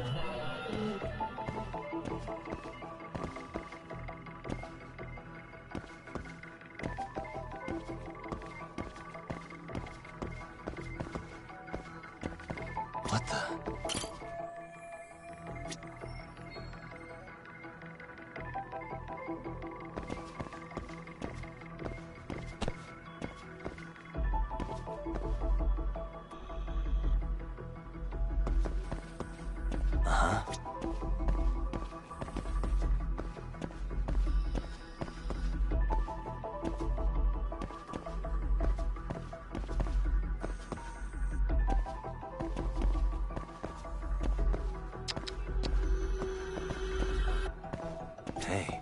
What the? Uh-huh. Hey.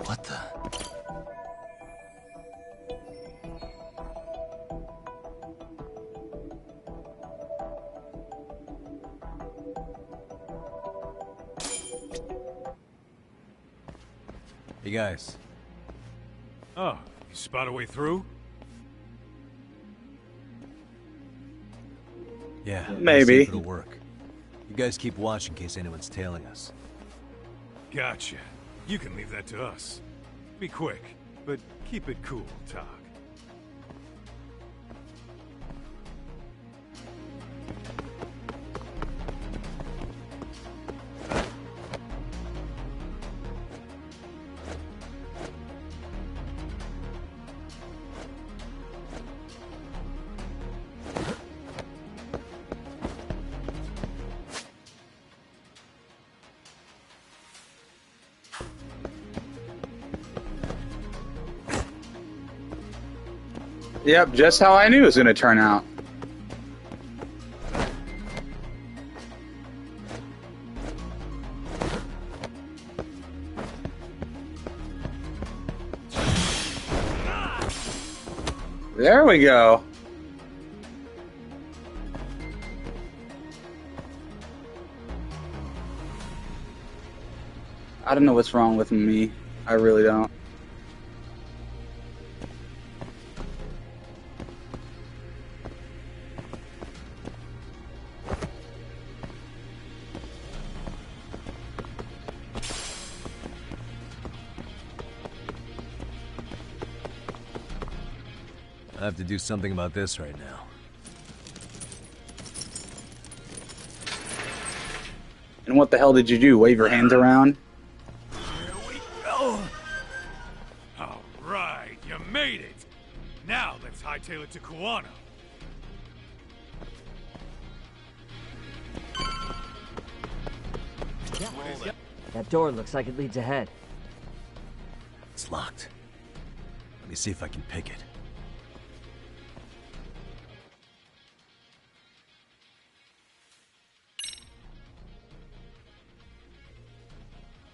What the? Hey guys. Oh, you spot a way through? Yeah, Maybe. see if it'll work. You guys keep watch in case anyone's tailing us. Gotcha. You can leave that to us. Be quick, but keep it cool, Tog. Yep, just how I knew it was going to turn out. There we go. I don't know what's wrong with me. I really don't. I have to do something about this right now. And what the hell did you do? Wave your hands around? Here we go. All right, you made it. Now let's hightail it to Kuwana. That door looks like it leads ahead. It's locked. Let me see if I can pick it.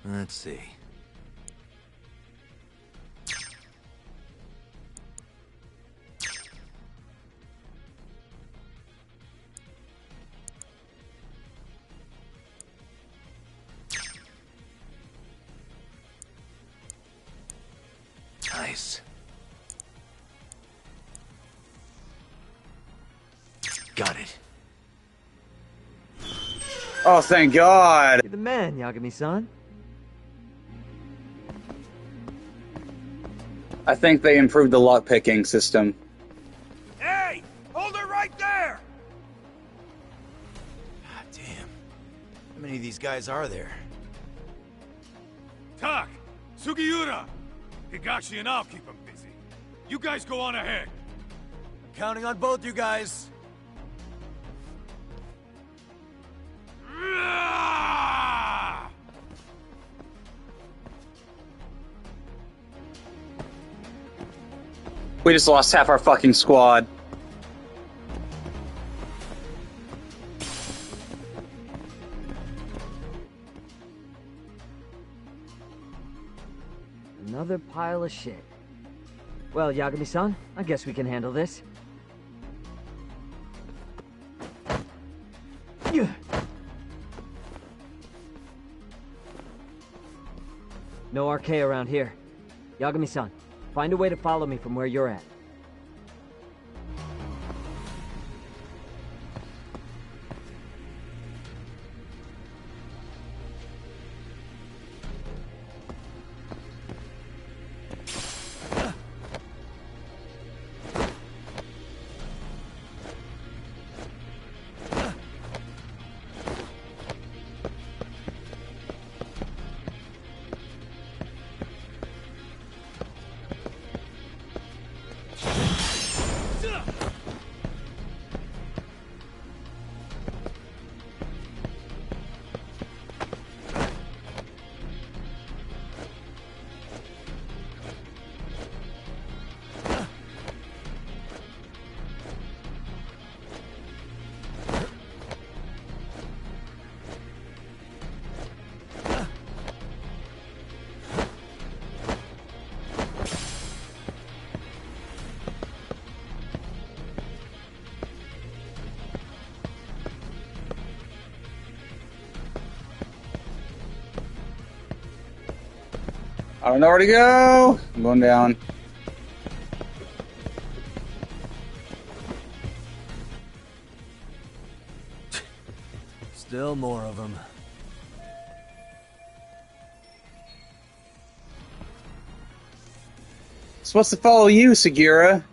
Let's see. Nice. Got it. Oh, thank God. You're the man, Yagami-san. I think they improved the lockpicking system. Hey! Hold her right there! God damn. How many of these guys are there? Tak! Sugiura! Higashi and I'll keep them busy. You guys go on ahead. Counting on both you guys. We just lost half our fucking squad. Another pile of shit. Well, Yagami-san, I guess we can handle this. No RK around here. Yagami-san, find a way to follow me from where you're at. I don't know where to go. I'm going down. Still more of them. Supposed to follow you, Segura.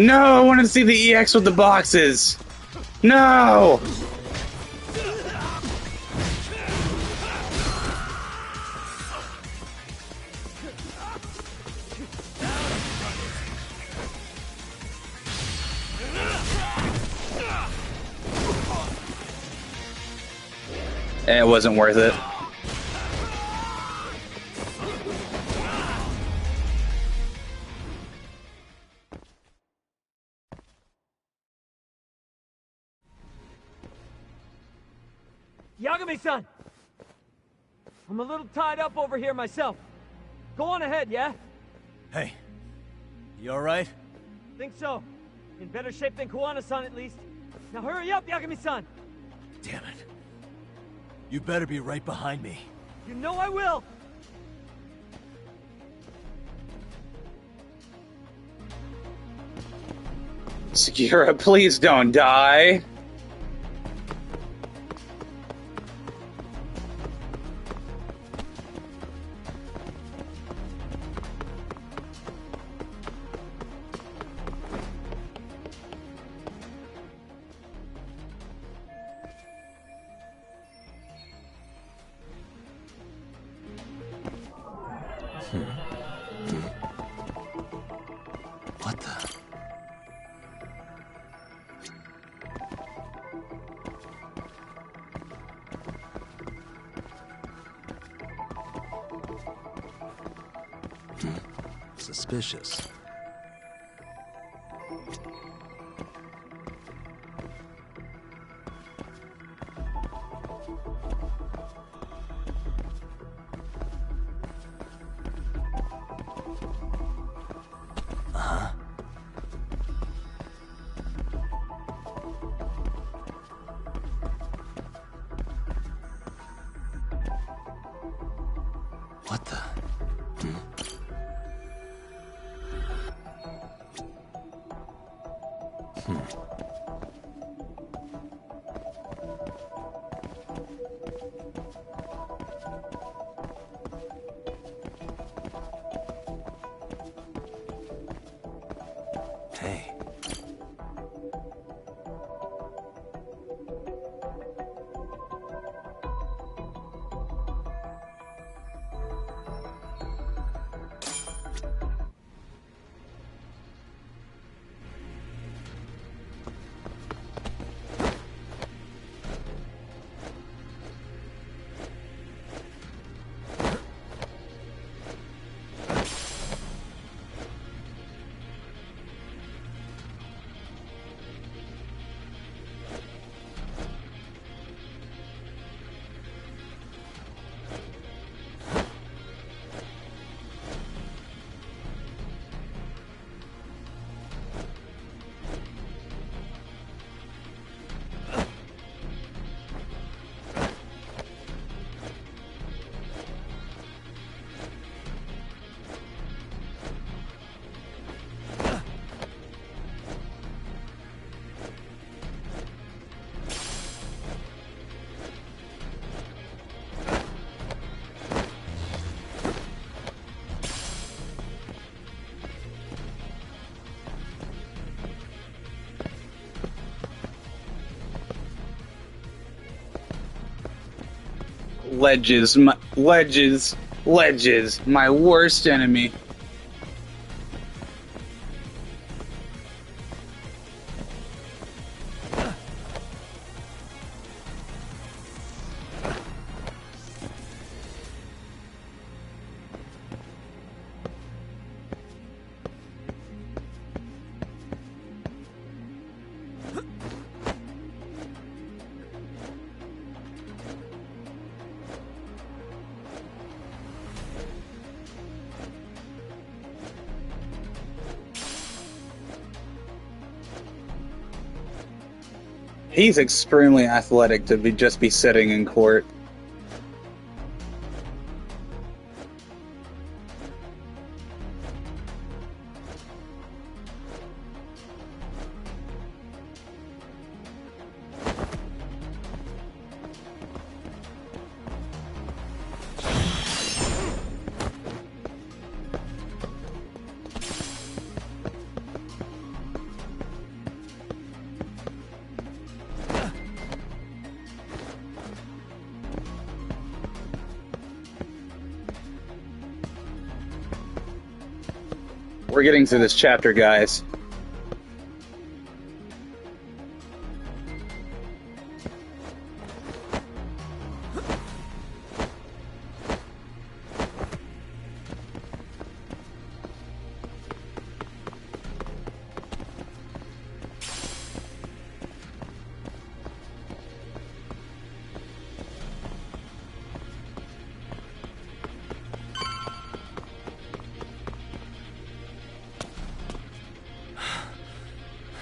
No, I wanted to see the EX with the boxes. No! It wasn't worth it. Yagami-san! I'm a little tied up over here myself. Go on ahead, yeah? Hey, you alright? Think so. In better shape than Kuwana-san, at least. Now hurry up, Yagami-san! Damn it. You better be right behind me. You know I will! Sekira, please don't die. What the? Suspicious. What the? Hey. Ledges, my worst enemy. He's extremely athletic to just be sitting in court. We're getting through this chapter, guys.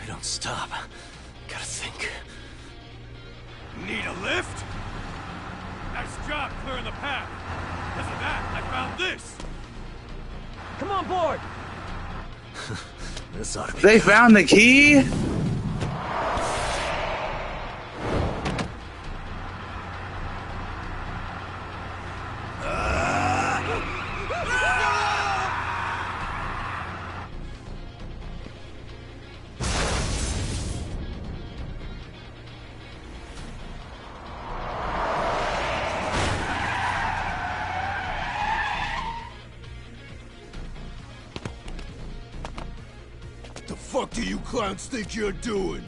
Don't stop. Gotta think. Need a lift? Nice job clearing the path. Because of that, I found this. Come on board! This ought to be They found the key? The fuck do you clowns think you're doing?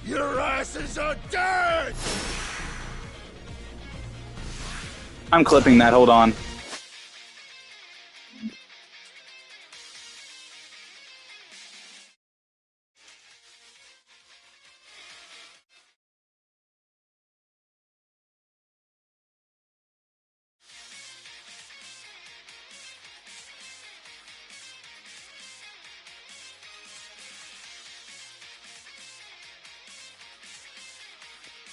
Your asses are dead! I'm clipping that, hold on.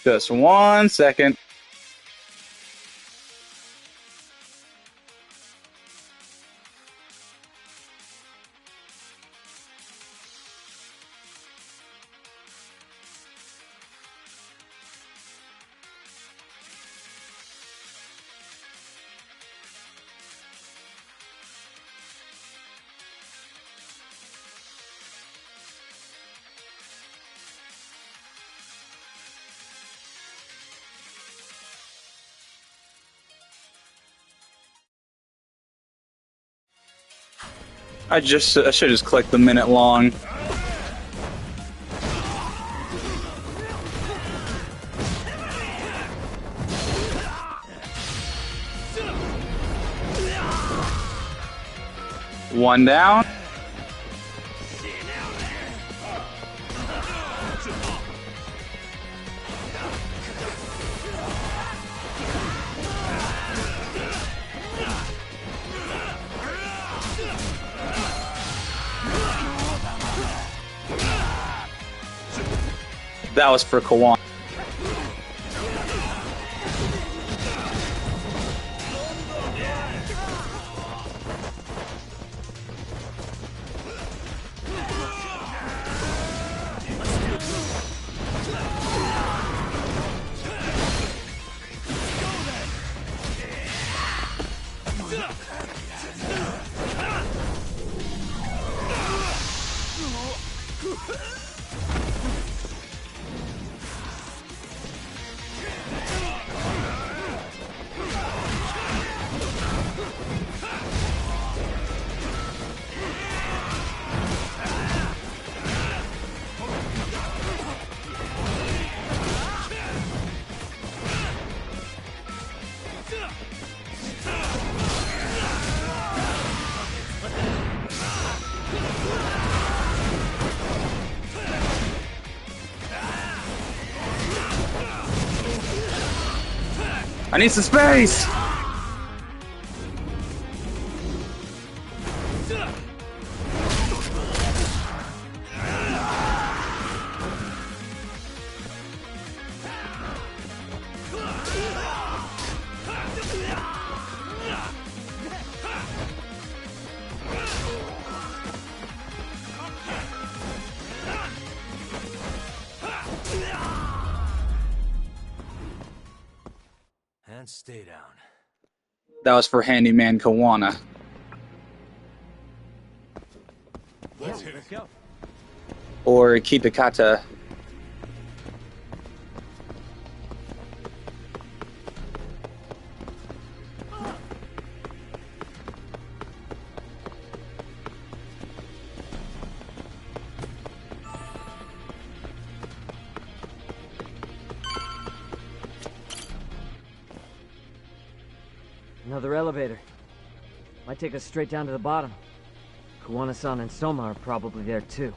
Just 1 second. I should just click the minute long. One down. That was for Kawan. I need some space! man, stay down. That was for Handyman Kawana. Let's hit it. Let's go. Or Kitakata. Another elevator. Might take us straight down to the bottom. Kuwana-san and Soma are probably there too.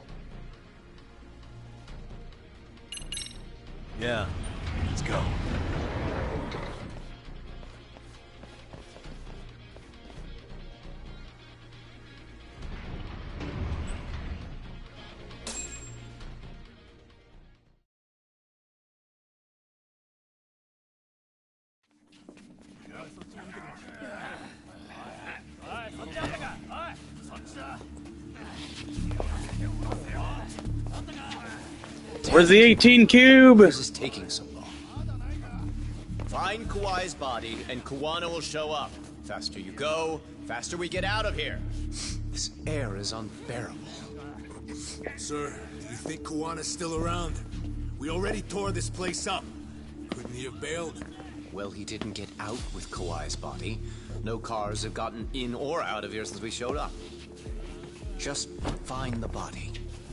Yeah, let's go. Where's the 18 cube? This is taking so long. Find Kawai's body, and Kuwana will show up. Faster you go, faster we get out of here. This air is unbearable. Sir, do you think Kawana's still around? We already tore this place up. Couldn't he have bailed? Well, he didn't get out with Kawai's body. No cars have gotten in or out of here since we showed up. Just find the body.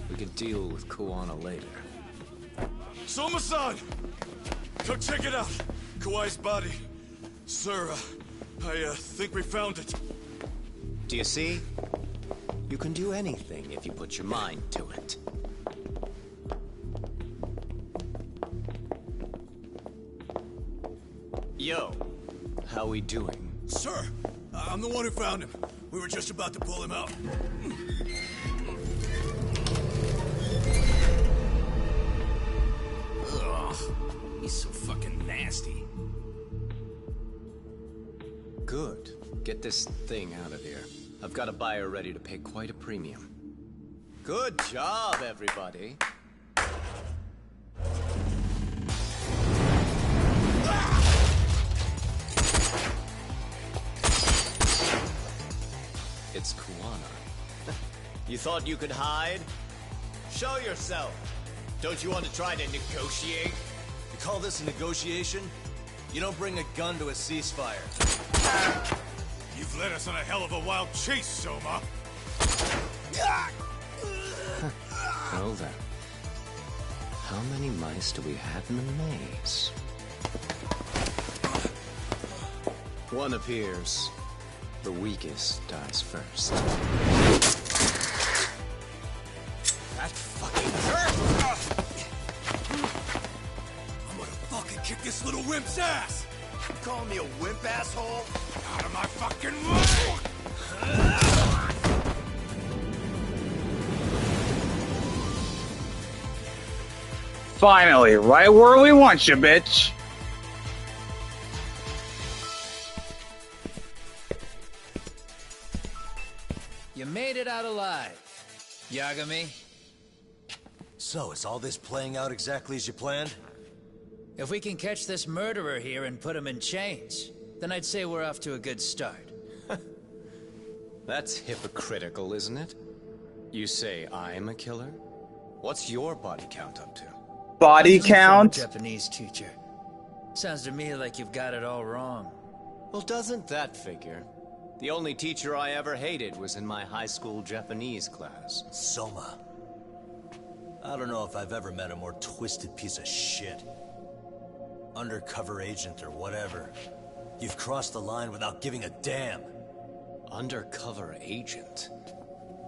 We can deal with Kuwana later. Soma-san! Come check it out. Kawai's body. Sir, I think we found it. Do you see? You can do anything if you put your mind to it. Yo, how we doing? Sir, I'm the one who found him. We were just about to pull him out. Ugh, he's so fucking nasty. Good. Get this thing out of here. I've got a buyer ready to pay quite a premium. Good job, everybody. It's Kuwana. You thought you could hide? Show yourself. Don't you want to try to negotiate? You call this a negotiation? You don't bring a gun to a ceasefire. You've led us on a hell of a wild chase, Soma. Well then. How many mice do we have in the maze? One appears. The weakest dies first. That fucking hurt! I'm gonna fucking kick this little wimp's ass! You calling me a wimp, asshole? Out of my fucking way! Finally, right where we want you, bitch. You made it out alive, Yagami. So, is all this playing out exactly as you planned? If we can catch this murderer here and put him in chains, then I'd say we're off to a good start. That's hypocritical, isn't it? You say I'm a killer? What's your body count up to? Body count? Japanese teacher. Sounds to me like you've got it all wrong. Well, doesn't that figure? The only teacher I ever hated was in my high school Japanese class. Soma. I don't know if I've ever met a more twisted piece of shit. Undercover agent or whatever. You've crossed the line without giving a damn. Undercover agent?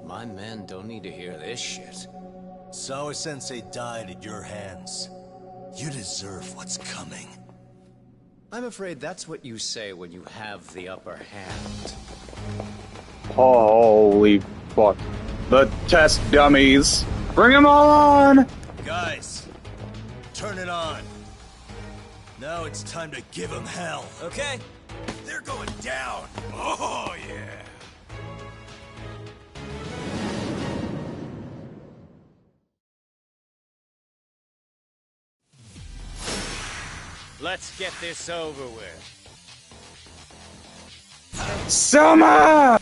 My men don't need to hear this shit. Sawa-sensei died at your hands. You deserve what's coming. I'm afraid that's what you say when you have the upper hand. Holy fuck. The test dummies. Bring them all on! Guys, turn it on. Now it's time to give them hell. Okay. They're going down. Oh, yeah. Let's get this over with. Summer!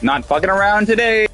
Not fucking around today.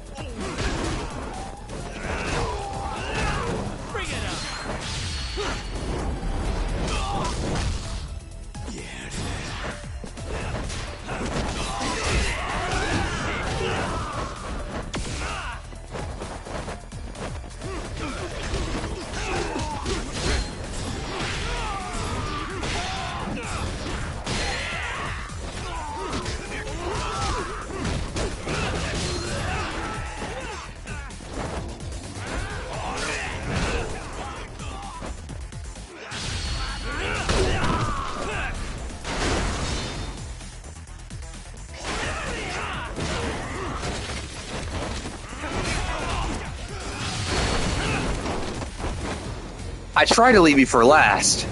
I try to leave you for last.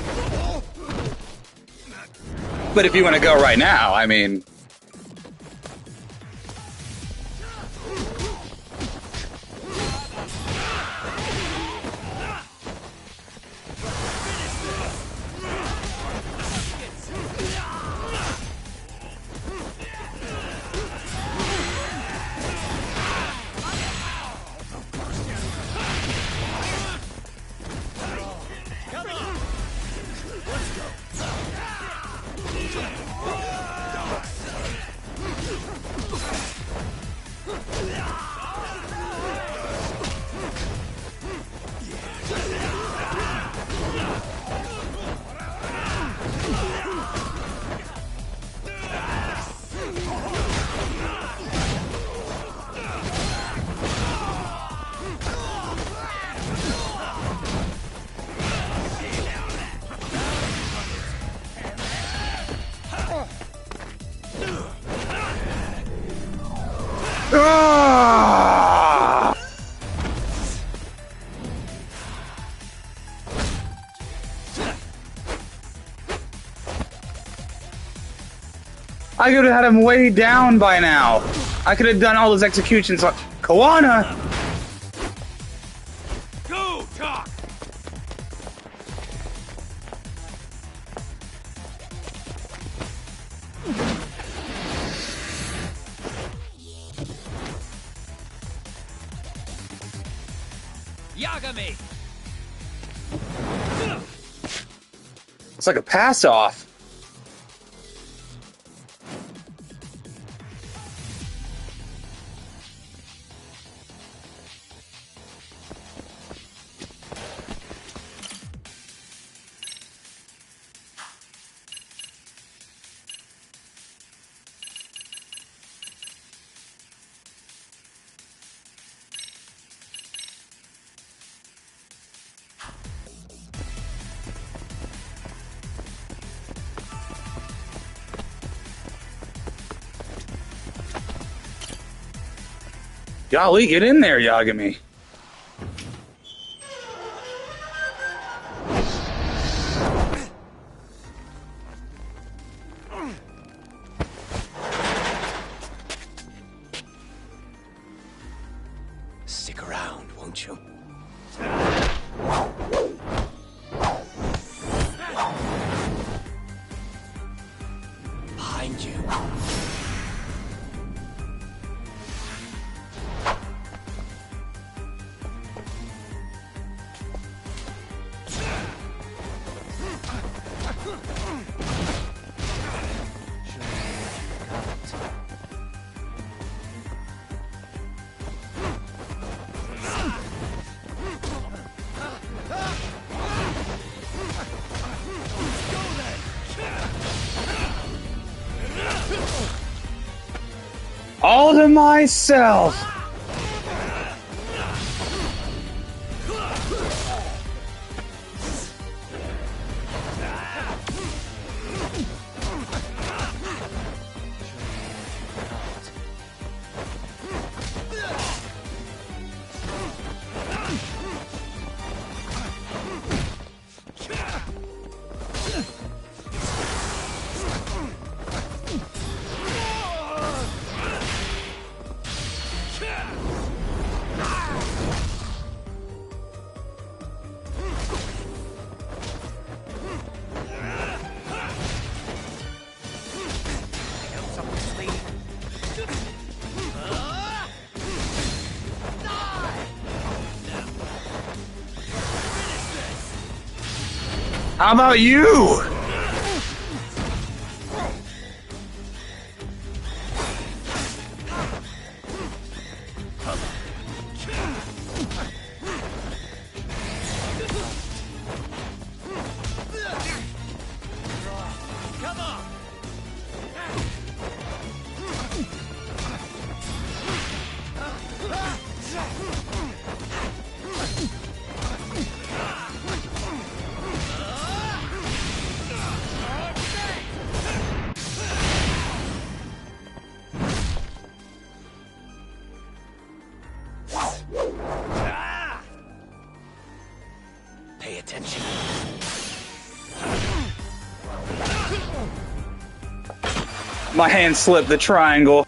But if you want to go right now, I mean... I could have had him way down by now. I could have done all those executions on Kawana. Go, talk. Yagami. It's like a pass off. Golly, get in there, Yagami. Stick around, won't you? Behind you. All to myself. How about you? Come on! Pay attention. My hand slipped the triangle.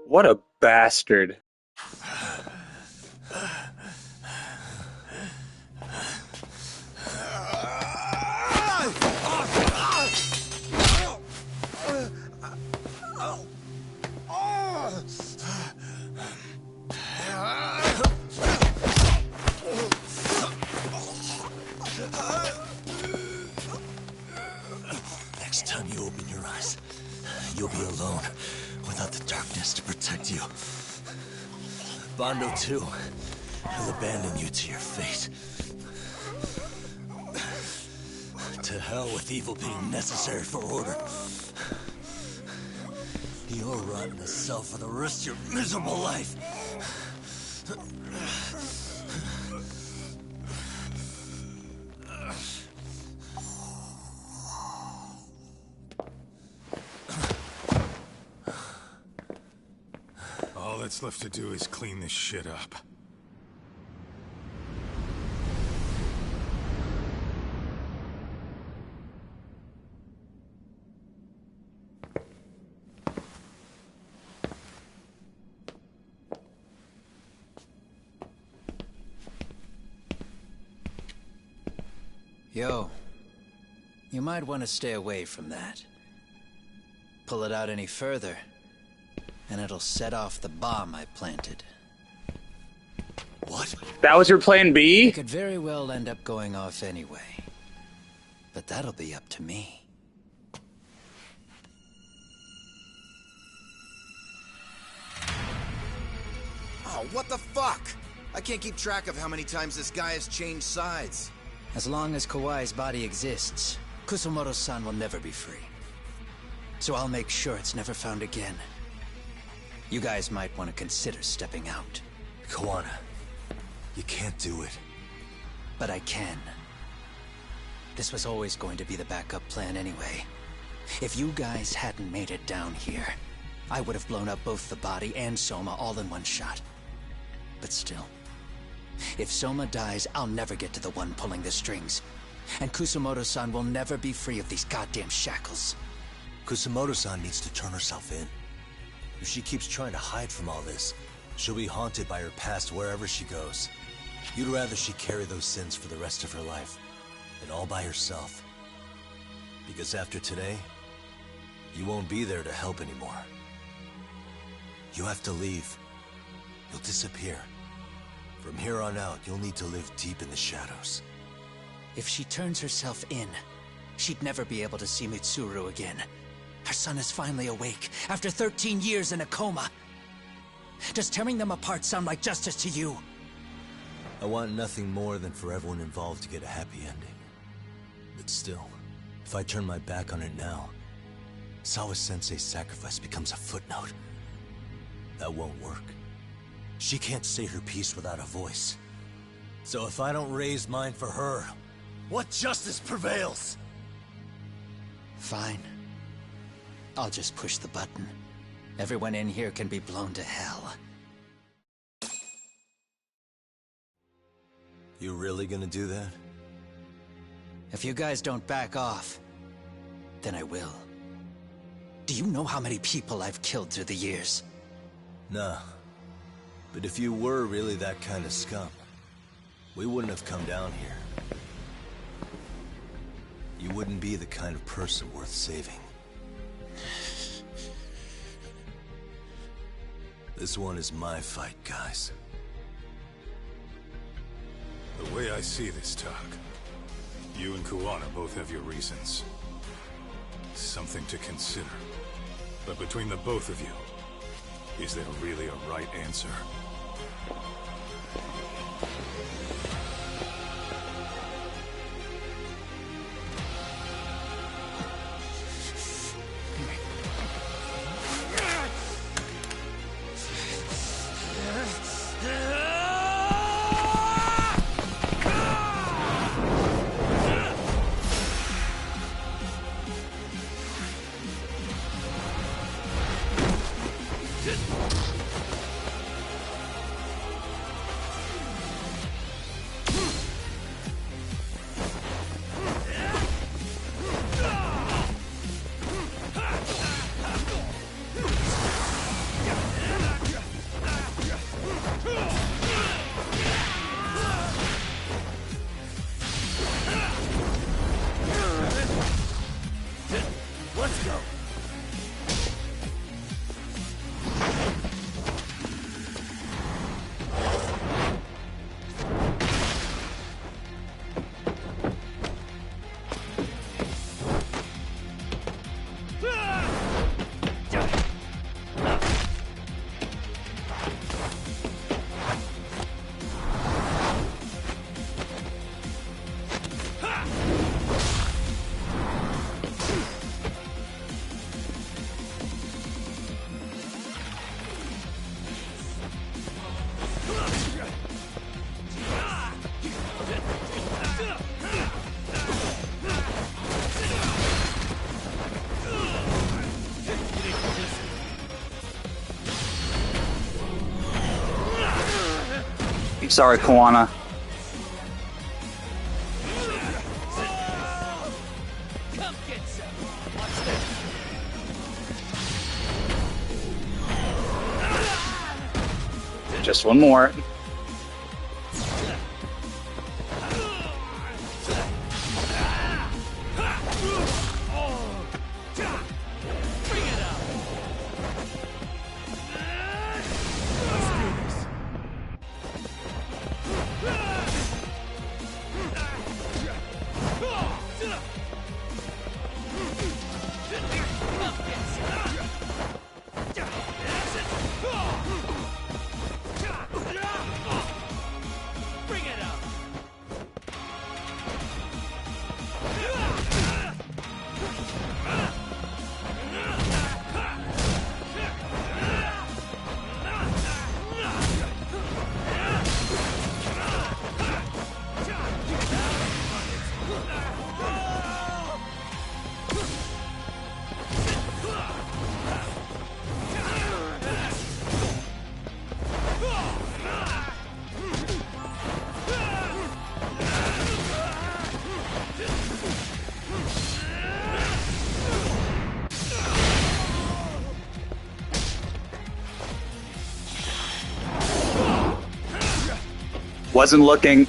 What a bastard. Next time you open your eyes, you'll be alone, without the darkness to protect you. Bando, too, will abandon you to your fate. To hell with evil being necessary for order. You'll rot in a cell for the rest of your miserable life. All that's left to do is clean this shit up. Yo, you might want to stay away from that. Pull it out any further, and it'll set off the bomb I planted. What? That was your plan B? It could very well end up going off anyway. But that'll be up to me. Oh, what the fuck? I can't keep track of how many times this guy has changed sides. As long as Kawai's body exists, Kusumoto-san will never be free. So I'll make sure it's never found again. You guys might want to consider stepping out. Kawana, you can't do it. But I can. This was always going to be the backup plan anyway. If you guys hadn't made it down here, I would have blown up both the body and Soma all in one shot. But still, if Soma dies, I'll never get to the one pulling the strings. And Kusumoto-san will never be free of these goddamn shackles. Kusumoto-san needs to turn herself in. If she keeps trying to hide from all this, she'll be haunted by her past wherever she goes. You'd rather she carry those sins for the rest of her life, and all by herself. Because after today, you won't be there to help anymore. You have to leave. You'll disappear. From here on out, you'll need to live deep in the shadows. If she turns herself in, she'd never be able to see Mitsuru again. Her son is finally awake, after 13 years in a coma. Does tearing them apart sound like justice to you? I want nothing more than for everyone involved to get a happy ending. But still, if I turn my back on it now, Sawa-sensei's sacrifice becomes a footnote. That won't work. She can't say her piece without a voice. So if I don't raise mine for her, what justice prevails? Fine. I'll just push the button. Everyone in here can be blown to hell. You really gonna do that? If you guys don't back off, then I will. Do you know how many people I've killed through the years? Nah. But if you were really that kind of scum, we wouldn't have come down here. you wouldn't be the kind of person worth saving. This one is my fight, guys. The way I see this, Tak, you and Kuwana both have your reasons. Something to consider. But between the both of you, is there really a right answer? Let's go. Sorry, Kuwana. Come get some. Watch this. Just one more. Wasn't looking.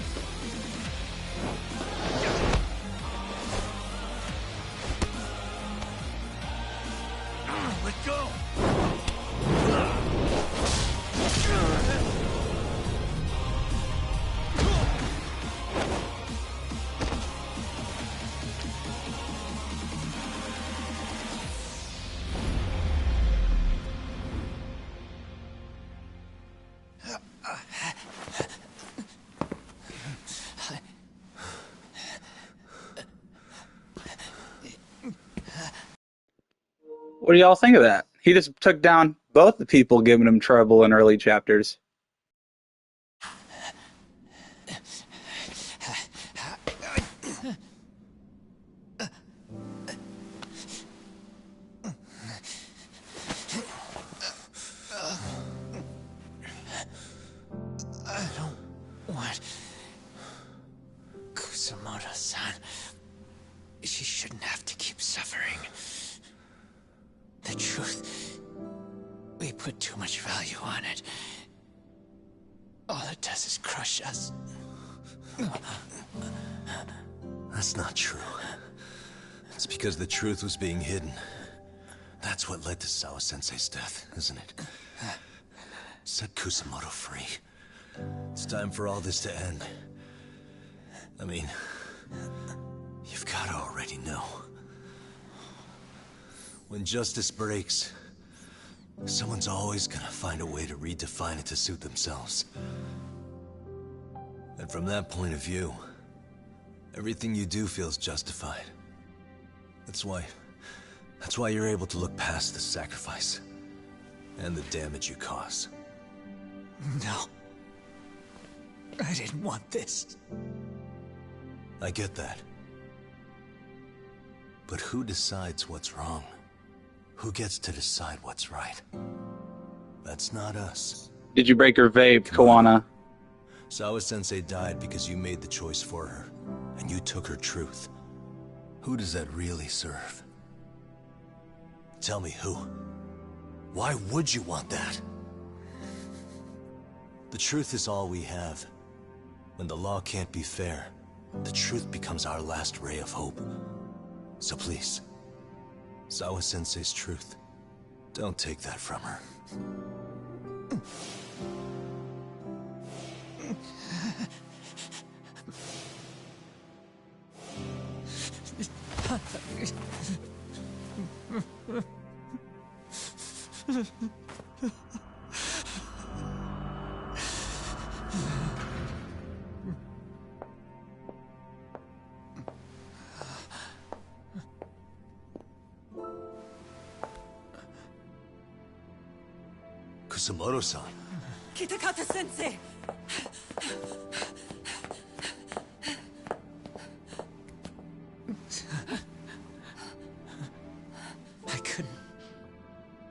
Let go. What do y'all think of that? He just took down both the people giving him trouble in early chapters. I don't want Kusumoto-san. She shouldn't have to keep suffering. The truth, we put too much value on it. All it does is crush us. That's not true. It's because the truth was being hidden. That's what led to Sawa-sensei's death, isn't it? Set Kusamoto free. It's time for all this to end. I mean, you've gotta already know. When justice breaks, someone's always gonna find a way to redefine it to suit themselves. And from that point of view, everything you do feels justified. That's why you're able to look past the sacrifice and the damage you cause. No. I didn't want this. I get that. But who decides what's wrong? Who gets to decide what's right? That's not us. Did you break her vape, Kawana? Sawa-sensei died because you made the choice for her, and you took her truth. Who does that really serve? Tell me who. Why would you want that? The truth is all we have. When the law can't be fair, the truth becomes our last ray of hope. So please, Sawa-sensei's truth, don't take that from her. Kusamoto-san. Kitakata-sensei!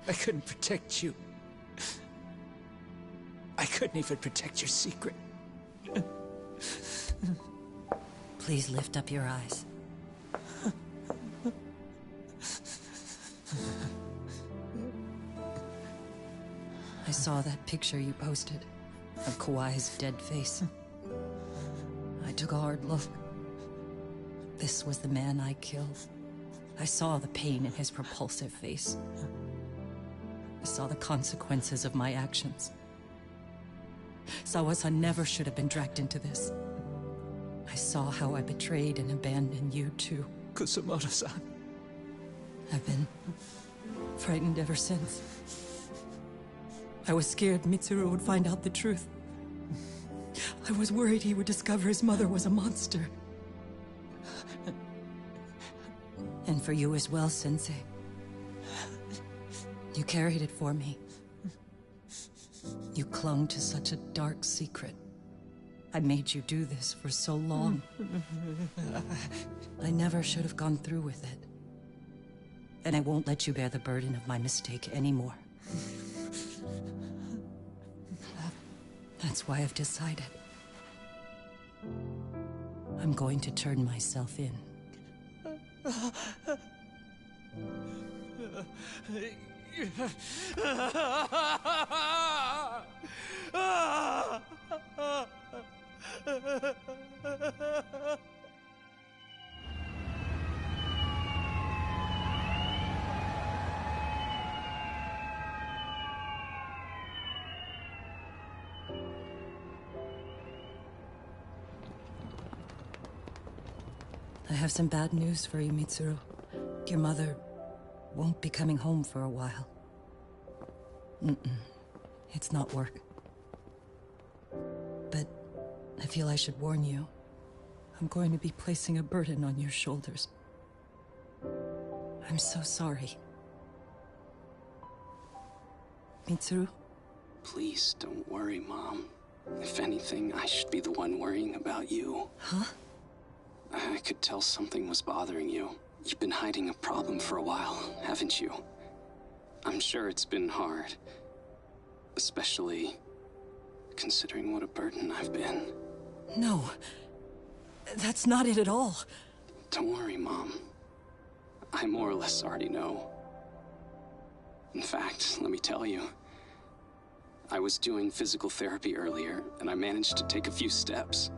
I couldn't protect you. I couldn't even protect your secret. Please lift up your eyes. I saw that picture you posted of Kawai's dead face. I took a hard look. This was the man I killed. I saw the pain in his repulsive face. I saw the consequences of my actions. Sawa-san never should have been dragged into this. I saw how I betrayed and abandoned you too, Kusamoto-san. I've been frightened ever since. I was scared Mitsuru would find out the truth. I was worried he would discover his mother was a monster. And for you as well, Sensei. You carried it for me. You clung to such a dark secret. I made you do this for so long. I never should have gone through with it. And I won't let you bear the burden of my mistake anymore. That's why I've decided. I'm going to turn myself in. I have some bad news for you, Mitsuru. Your mother won't be coming home for a while. It's not work. But I feel I should warn you. I'm going to be placing a burden on your shoulders. I'm so sorry. Mitsuru? Please don't worry, Mom. If anything, I should be the one worrying about you. Huh? I could tell something was bothering you. You've been hiding a problem for a while, haven't you? I'm sure it's been hard. Especially considering what a burden I've been. No. That's not it at all. Don't worry, Mom. I more or less already know. In fact, let me tell you. I was doing physical therapy earlier, and I managed to take a few steps.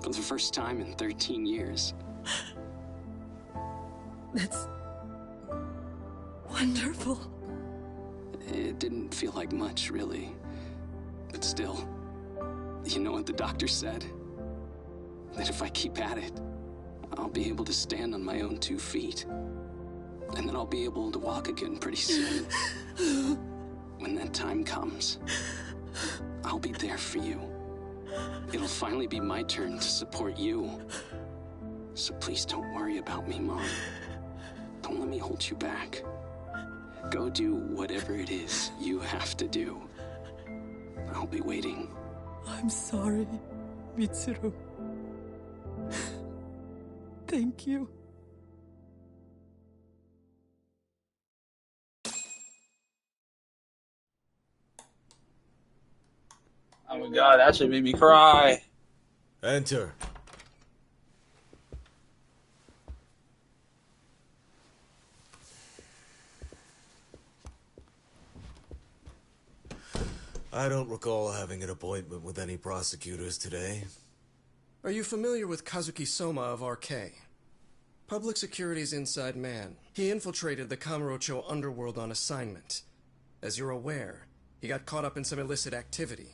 For the first time in 13 years. That's wonderful. It didn't feel like much, really. But still, you know what the doctor said? That if I keep at it, I'll be able to stand on my own 2 feet. And then I'll be able to walk again pretty soon. When that time comes, I'll be there for you. It'll finally be my turn to support you. So please don't worry about me, Mom. Don't let me hold you back. Go do whatever it is you have to do. I'll be waiting. I'm sorry, Mitsuru. Thank you. Oh my god, that actually made me cry. Enter. I don't recall having an appointment with any prosecutors today. Are you familiar with Kazuki Soma of RK? Public Security's inside man. He infiltrated the Kamurocho underworld on assignment. As you're aware, he got caught up in some illicit activity.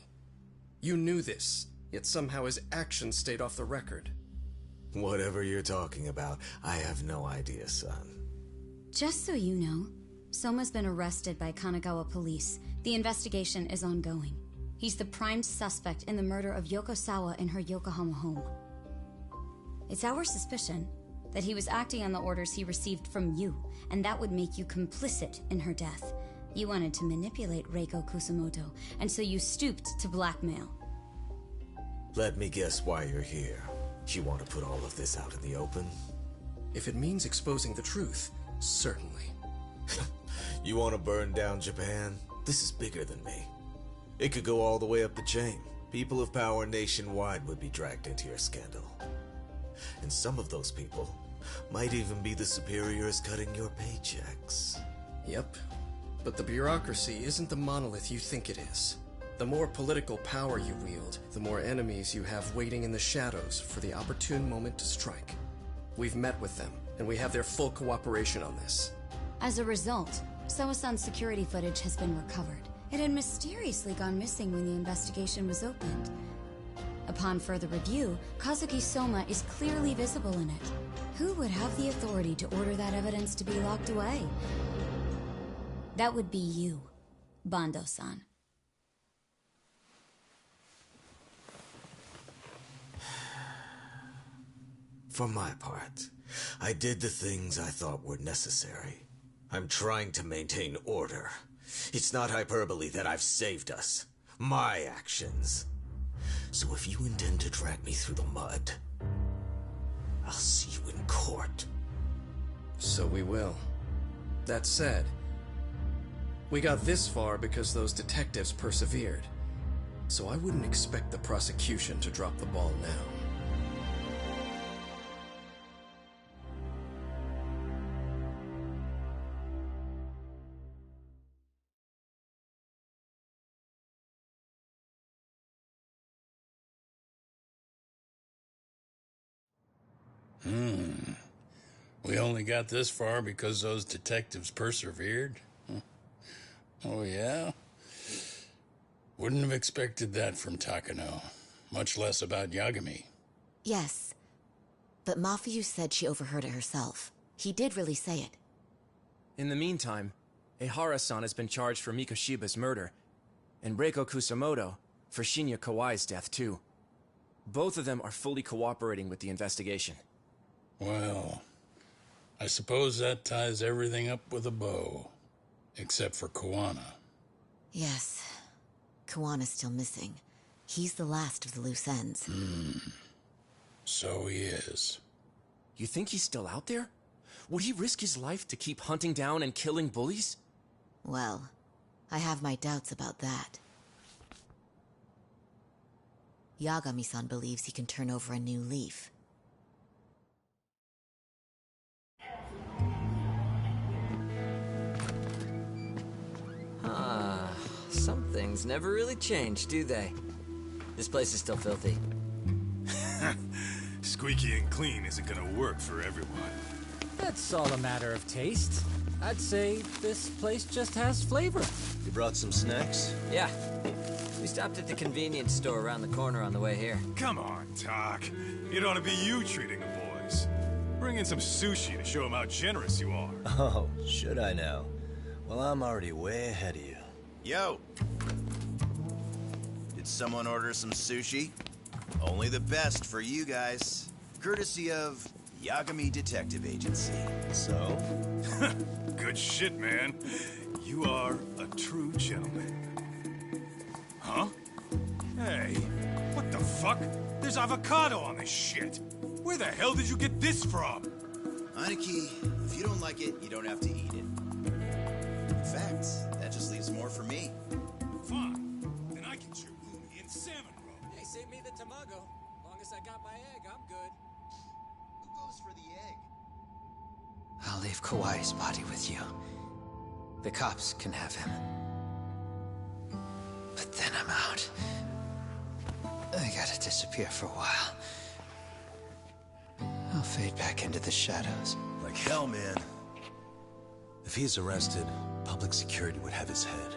You knew this, yet somehow his actions stayed off the record. Whatever you're talking about, I have no idea, son. Just so you know, Soma's been arrested by Kanagawa police. The investigation is ongoing. He's the prime suspect in the murder of Yoko Sawa in her Yokohama home. It's our suspicion that he was acting on the orders he received from you, and that would make you complicit in her death. You wanted to manipulate Reiko Kusumoto, and so you stooped to blackmail. Let me guess why you're here. You want to put all of this out in the open? If it means exposing the truth, certainly. You want to burn down Japan? This is bigger than me. It could go all the way up the chain. People of power nationwide would be dragged into your scandal. And some of those people might even be the superiors cutting your paychecks. Yep. But the bureaucracy isn't the monolith you think it is. The more political power you wield, the more enemies you have waiting in the shadows for the opportune moment to strike. We've met with them, and we have their full cooperation on this. As a result, Soa-san's security footage has been recovered. It had mysteriously gone missing when the investigation was opened. Upon further review, Kazuki Soma is clearly visible in it. Who would have the authority to order that evidence to be locked away? That would be you, Bando-san. For my part, I did the things I thought were necessary. I'm trying to maintain order. It's not hyperbole that I've saved us. My actions. So if you intend to drag me through the mud, I'll see you in court. So we will. That said, we got this far because those detectives persevered. So I wouldn't expect the prosecution to drop the ball now. We only got this far because those detectives persevered? Oh, yeah? Wouldn't have expected that from Takano. Much less about Yagami. Yes. But Mafuyu said she overheard it herself. He did really say it. In the meantime, Ehara-san has been charged for Mikoshiba's murder, and Reiko Kusumoto for Shinya Kawai's death, too. Both of them are fully cooperating with the investigation. Well, I suppose that ties everything up with a bow. Except for Kuwana. Yes. Kuwana's still missing. He's the last of the loose ends. So he is. You think he's still out there? Would he risk his life to keep hunting down and killing bullies? Well, I have my doubts about that. Yagami-san believes he can turn over a new leaf. Some things never really change, do they? This place is still filthy. Squeaky and clean isn't gonna work for everyone. That's all a matter of taste. I'd say this place just has flavor. You brought some snacks? Yeah. We stopped at the convenience store around the corner on the way here. Come on, Doc. It ought to be you treating the boys. Bring in some sushi to show them how generous you are. Oh, should I now? Well, I'm already way ahead of you. Yo! Did someone order some sushi? Only the best for you guys. Courtesy of Yagami Detective Agency. So? Good shit, man. You are a true gentleman. Huh? Hey, what the fuck? There's avocado on this shit. Where the hell did you get this from? Aniki, if you don't like it, you don't have to eat it. In fact, that just leaves more for me. Fine. Then I get your umi and salmon roll. Hey, save me the tamago. Long as I got my egg, I'm good. Who goes for the egg? I'll leave Kawai's body with you. The cops can have him. But then I'm out. I gotta disappear for a while. I'll fade back into the shadows. Like hell, man. If he's arrested, public security would have his head.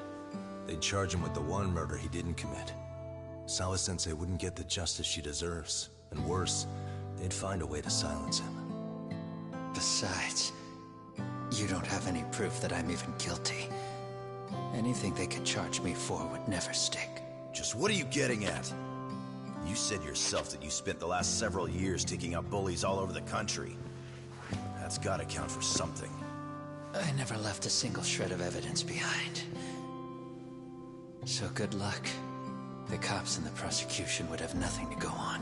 They'd charge him with the one murder he didn't commit. Sawa-sensei wouldn't get the justice she deserves. And worse, they'd find a way to silence him. Besides, you don't have any proof that I'm even guilty. Anything they could charge me for would never stick. Just what are you getting at? You said yourself that you spent the last several years taking out bullies all over the country. That's gotta count for something. I never left a single shred of evidence behind. So good luck. The cops and the prosecution would have nothing to go on.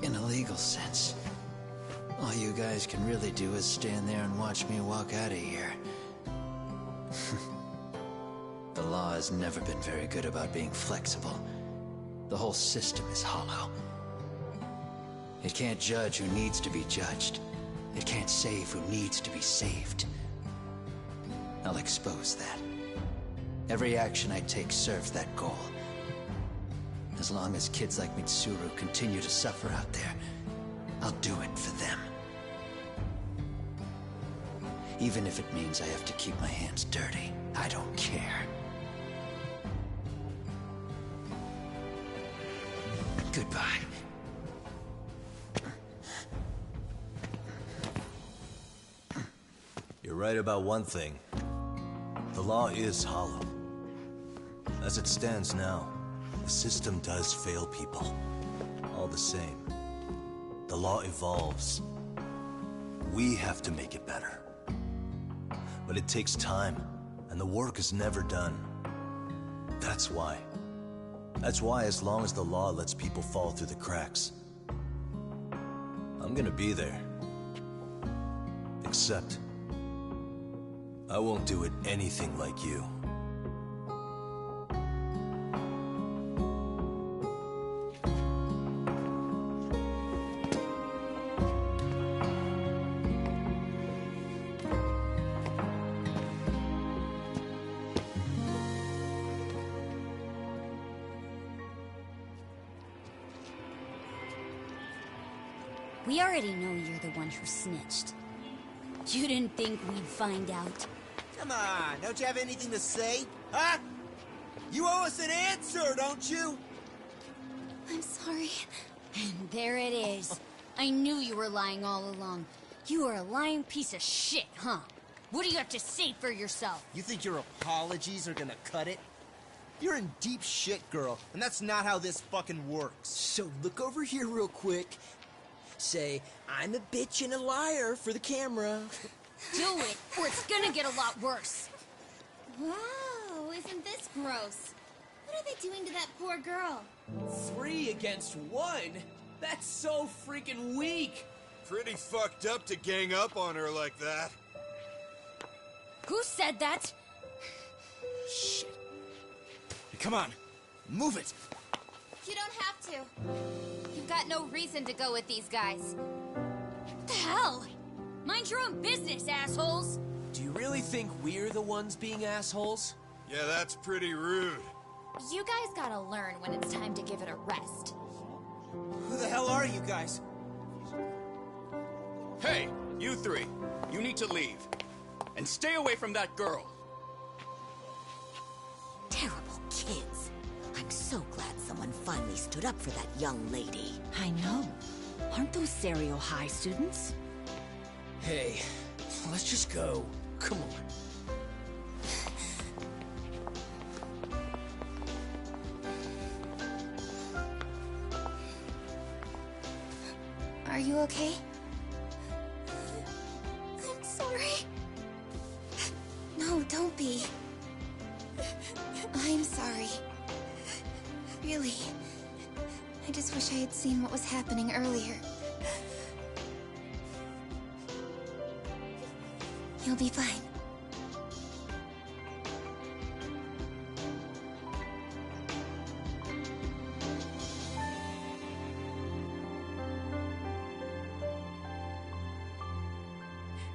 In a legal sense, all you guys can really do is stand there and watch me walk out of here. The law has never been very good about being flexible. The whole system is hollow. It can't judge who needs to be judged. It can't save who needs to be saved. I'll expose that. Every action I take serves that goal. As long as kids like Mitsuru continue to suffer out there, I'll do it for them. Even if it means I have to keep my hands dirty, I don't care. Goodbye. You're right about one thing. The law is hollow. As it stands now, the system does fail people. All the same, the law evolves. We have to make it better. But it takes time, and the work is never done. That's why. That's why as long as the law lets people fall through the cracks, I'm gonna be there. Except, I won't do it anything like you. We already know you're the one who snitched. You didn't think we'd find out? Come on, don't you have anything to say? Huh? You owe us an answer, don't you? I'm sorry. And there it is. I knew you were lying all along. You are a lying piece of shit, huh? What do you have to say for yourself? You think your apologies are gonna cut it? You're in deep shit, girl, and that's not how this fucking works. So look over here real quick. Say, I'm a bitch and a liar for the camera. Do it, or it's gonna get a lot worse. Whoa, isn't this gross? What are they doing to that poor girl? 3 against 1? That's so freaking weak. Pretty fucked up to gang up on her like that. Who said that? Shit. Come on, move it. You don't have to. You've got no reason to go with these guys. What the hell? Mind your own business, assholes! Do you really think we're the ones being assholes? Yeah, that's pretty rude. You guys gotta learn when it's time to give it a rest. Who the hell are you guys? Hey, you three. You need to leave. And stay away from that girl. Terrible kids. I'm so glad someone finally stood up for that young lady. I know. Aren't those Serio High students? Hey, let's just go. Come on. Are you okay? I'm sorry. No, don't be. I'm sorry. Really. I just wish I had seen what was happening earlier. You'll be fine.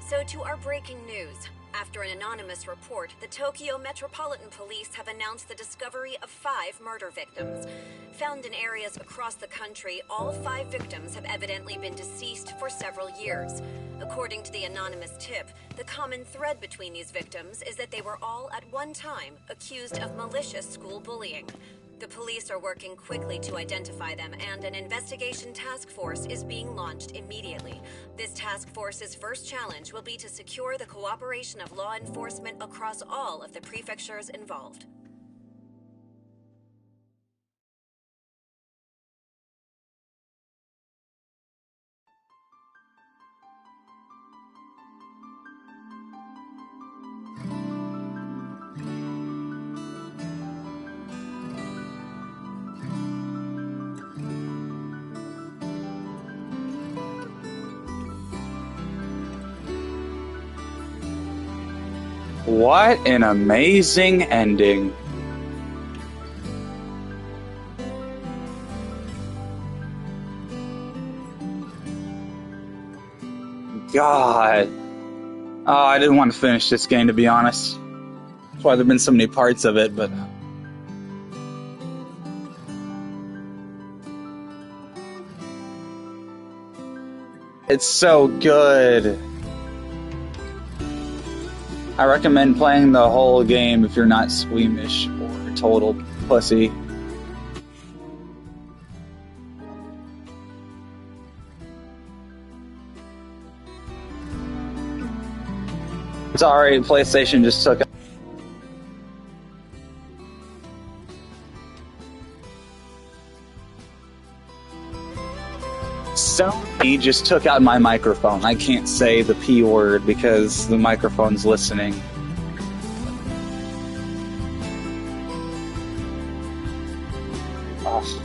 So to our breaking news. After an anonymous report, the Tokyo Metropolitan Police have announced the discovery of 5 murder victims. Found in areas across the country, all 5 victims have evidently been deceased for several years. According to the anonymous tip, the common thread between these victims is that they were all at one time accused of malicious school bullying. The police are working quickly to identify them, and an investigation task force is being launched immediately. This task force's first challenge will be to secure the cooperation of law enforcement across all of the prefectures involved. What an amazing ending. God. Oh, I didn't want to finish this game, to be honest. That's why there have been so many parts of it, but... it's so good. I recommend playing the whole game if you're not squeamish or a total pussy. Sorry, PlayStation just took... Sony just took out my microphone. I can't say the P word because the microphone's listening. Oh.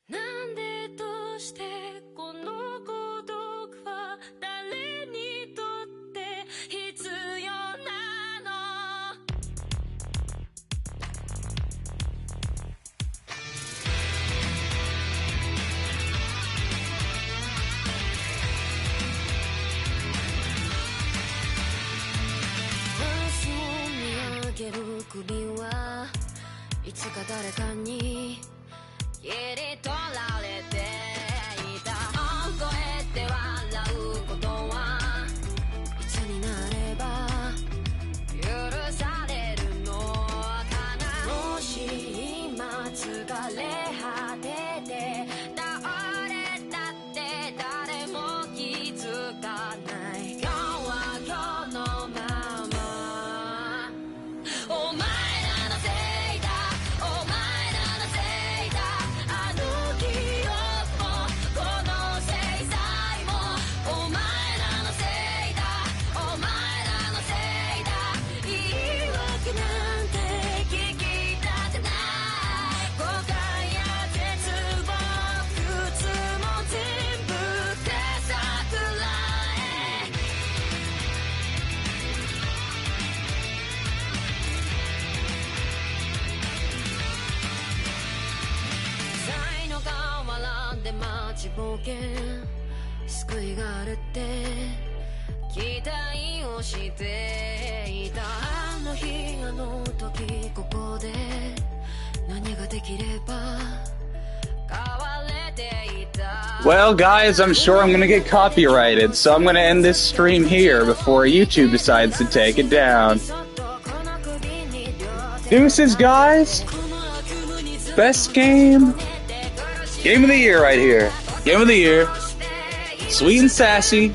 なんでどうしてこの孤独は誰にとって必要なの明日を見上げる首はいつか誰かに切り取られていた大声で笑うことはいつになれば許されるのかなもし今疲れ果てて倒れたって誰も気づかない今日は今日のままお前らのせいだお前らのせいだあの記憶もこの制裁もお前らのせいだお前らのせいだ言い訳なんて聞きたくない誤解や絶望苦痛も全部手さくらえ才能が笑って待ちぼうけ救いがあるって期待をしていたあの日あの時ここで何ができれば変われていた Well, guys, I'm sure I'm gonna get copyrighted, so I'm gonna end this stream here before YouTube decides to take it down. Deuces, guys! Best game? Game of the year right here. Game of the year. Sweet and sassy.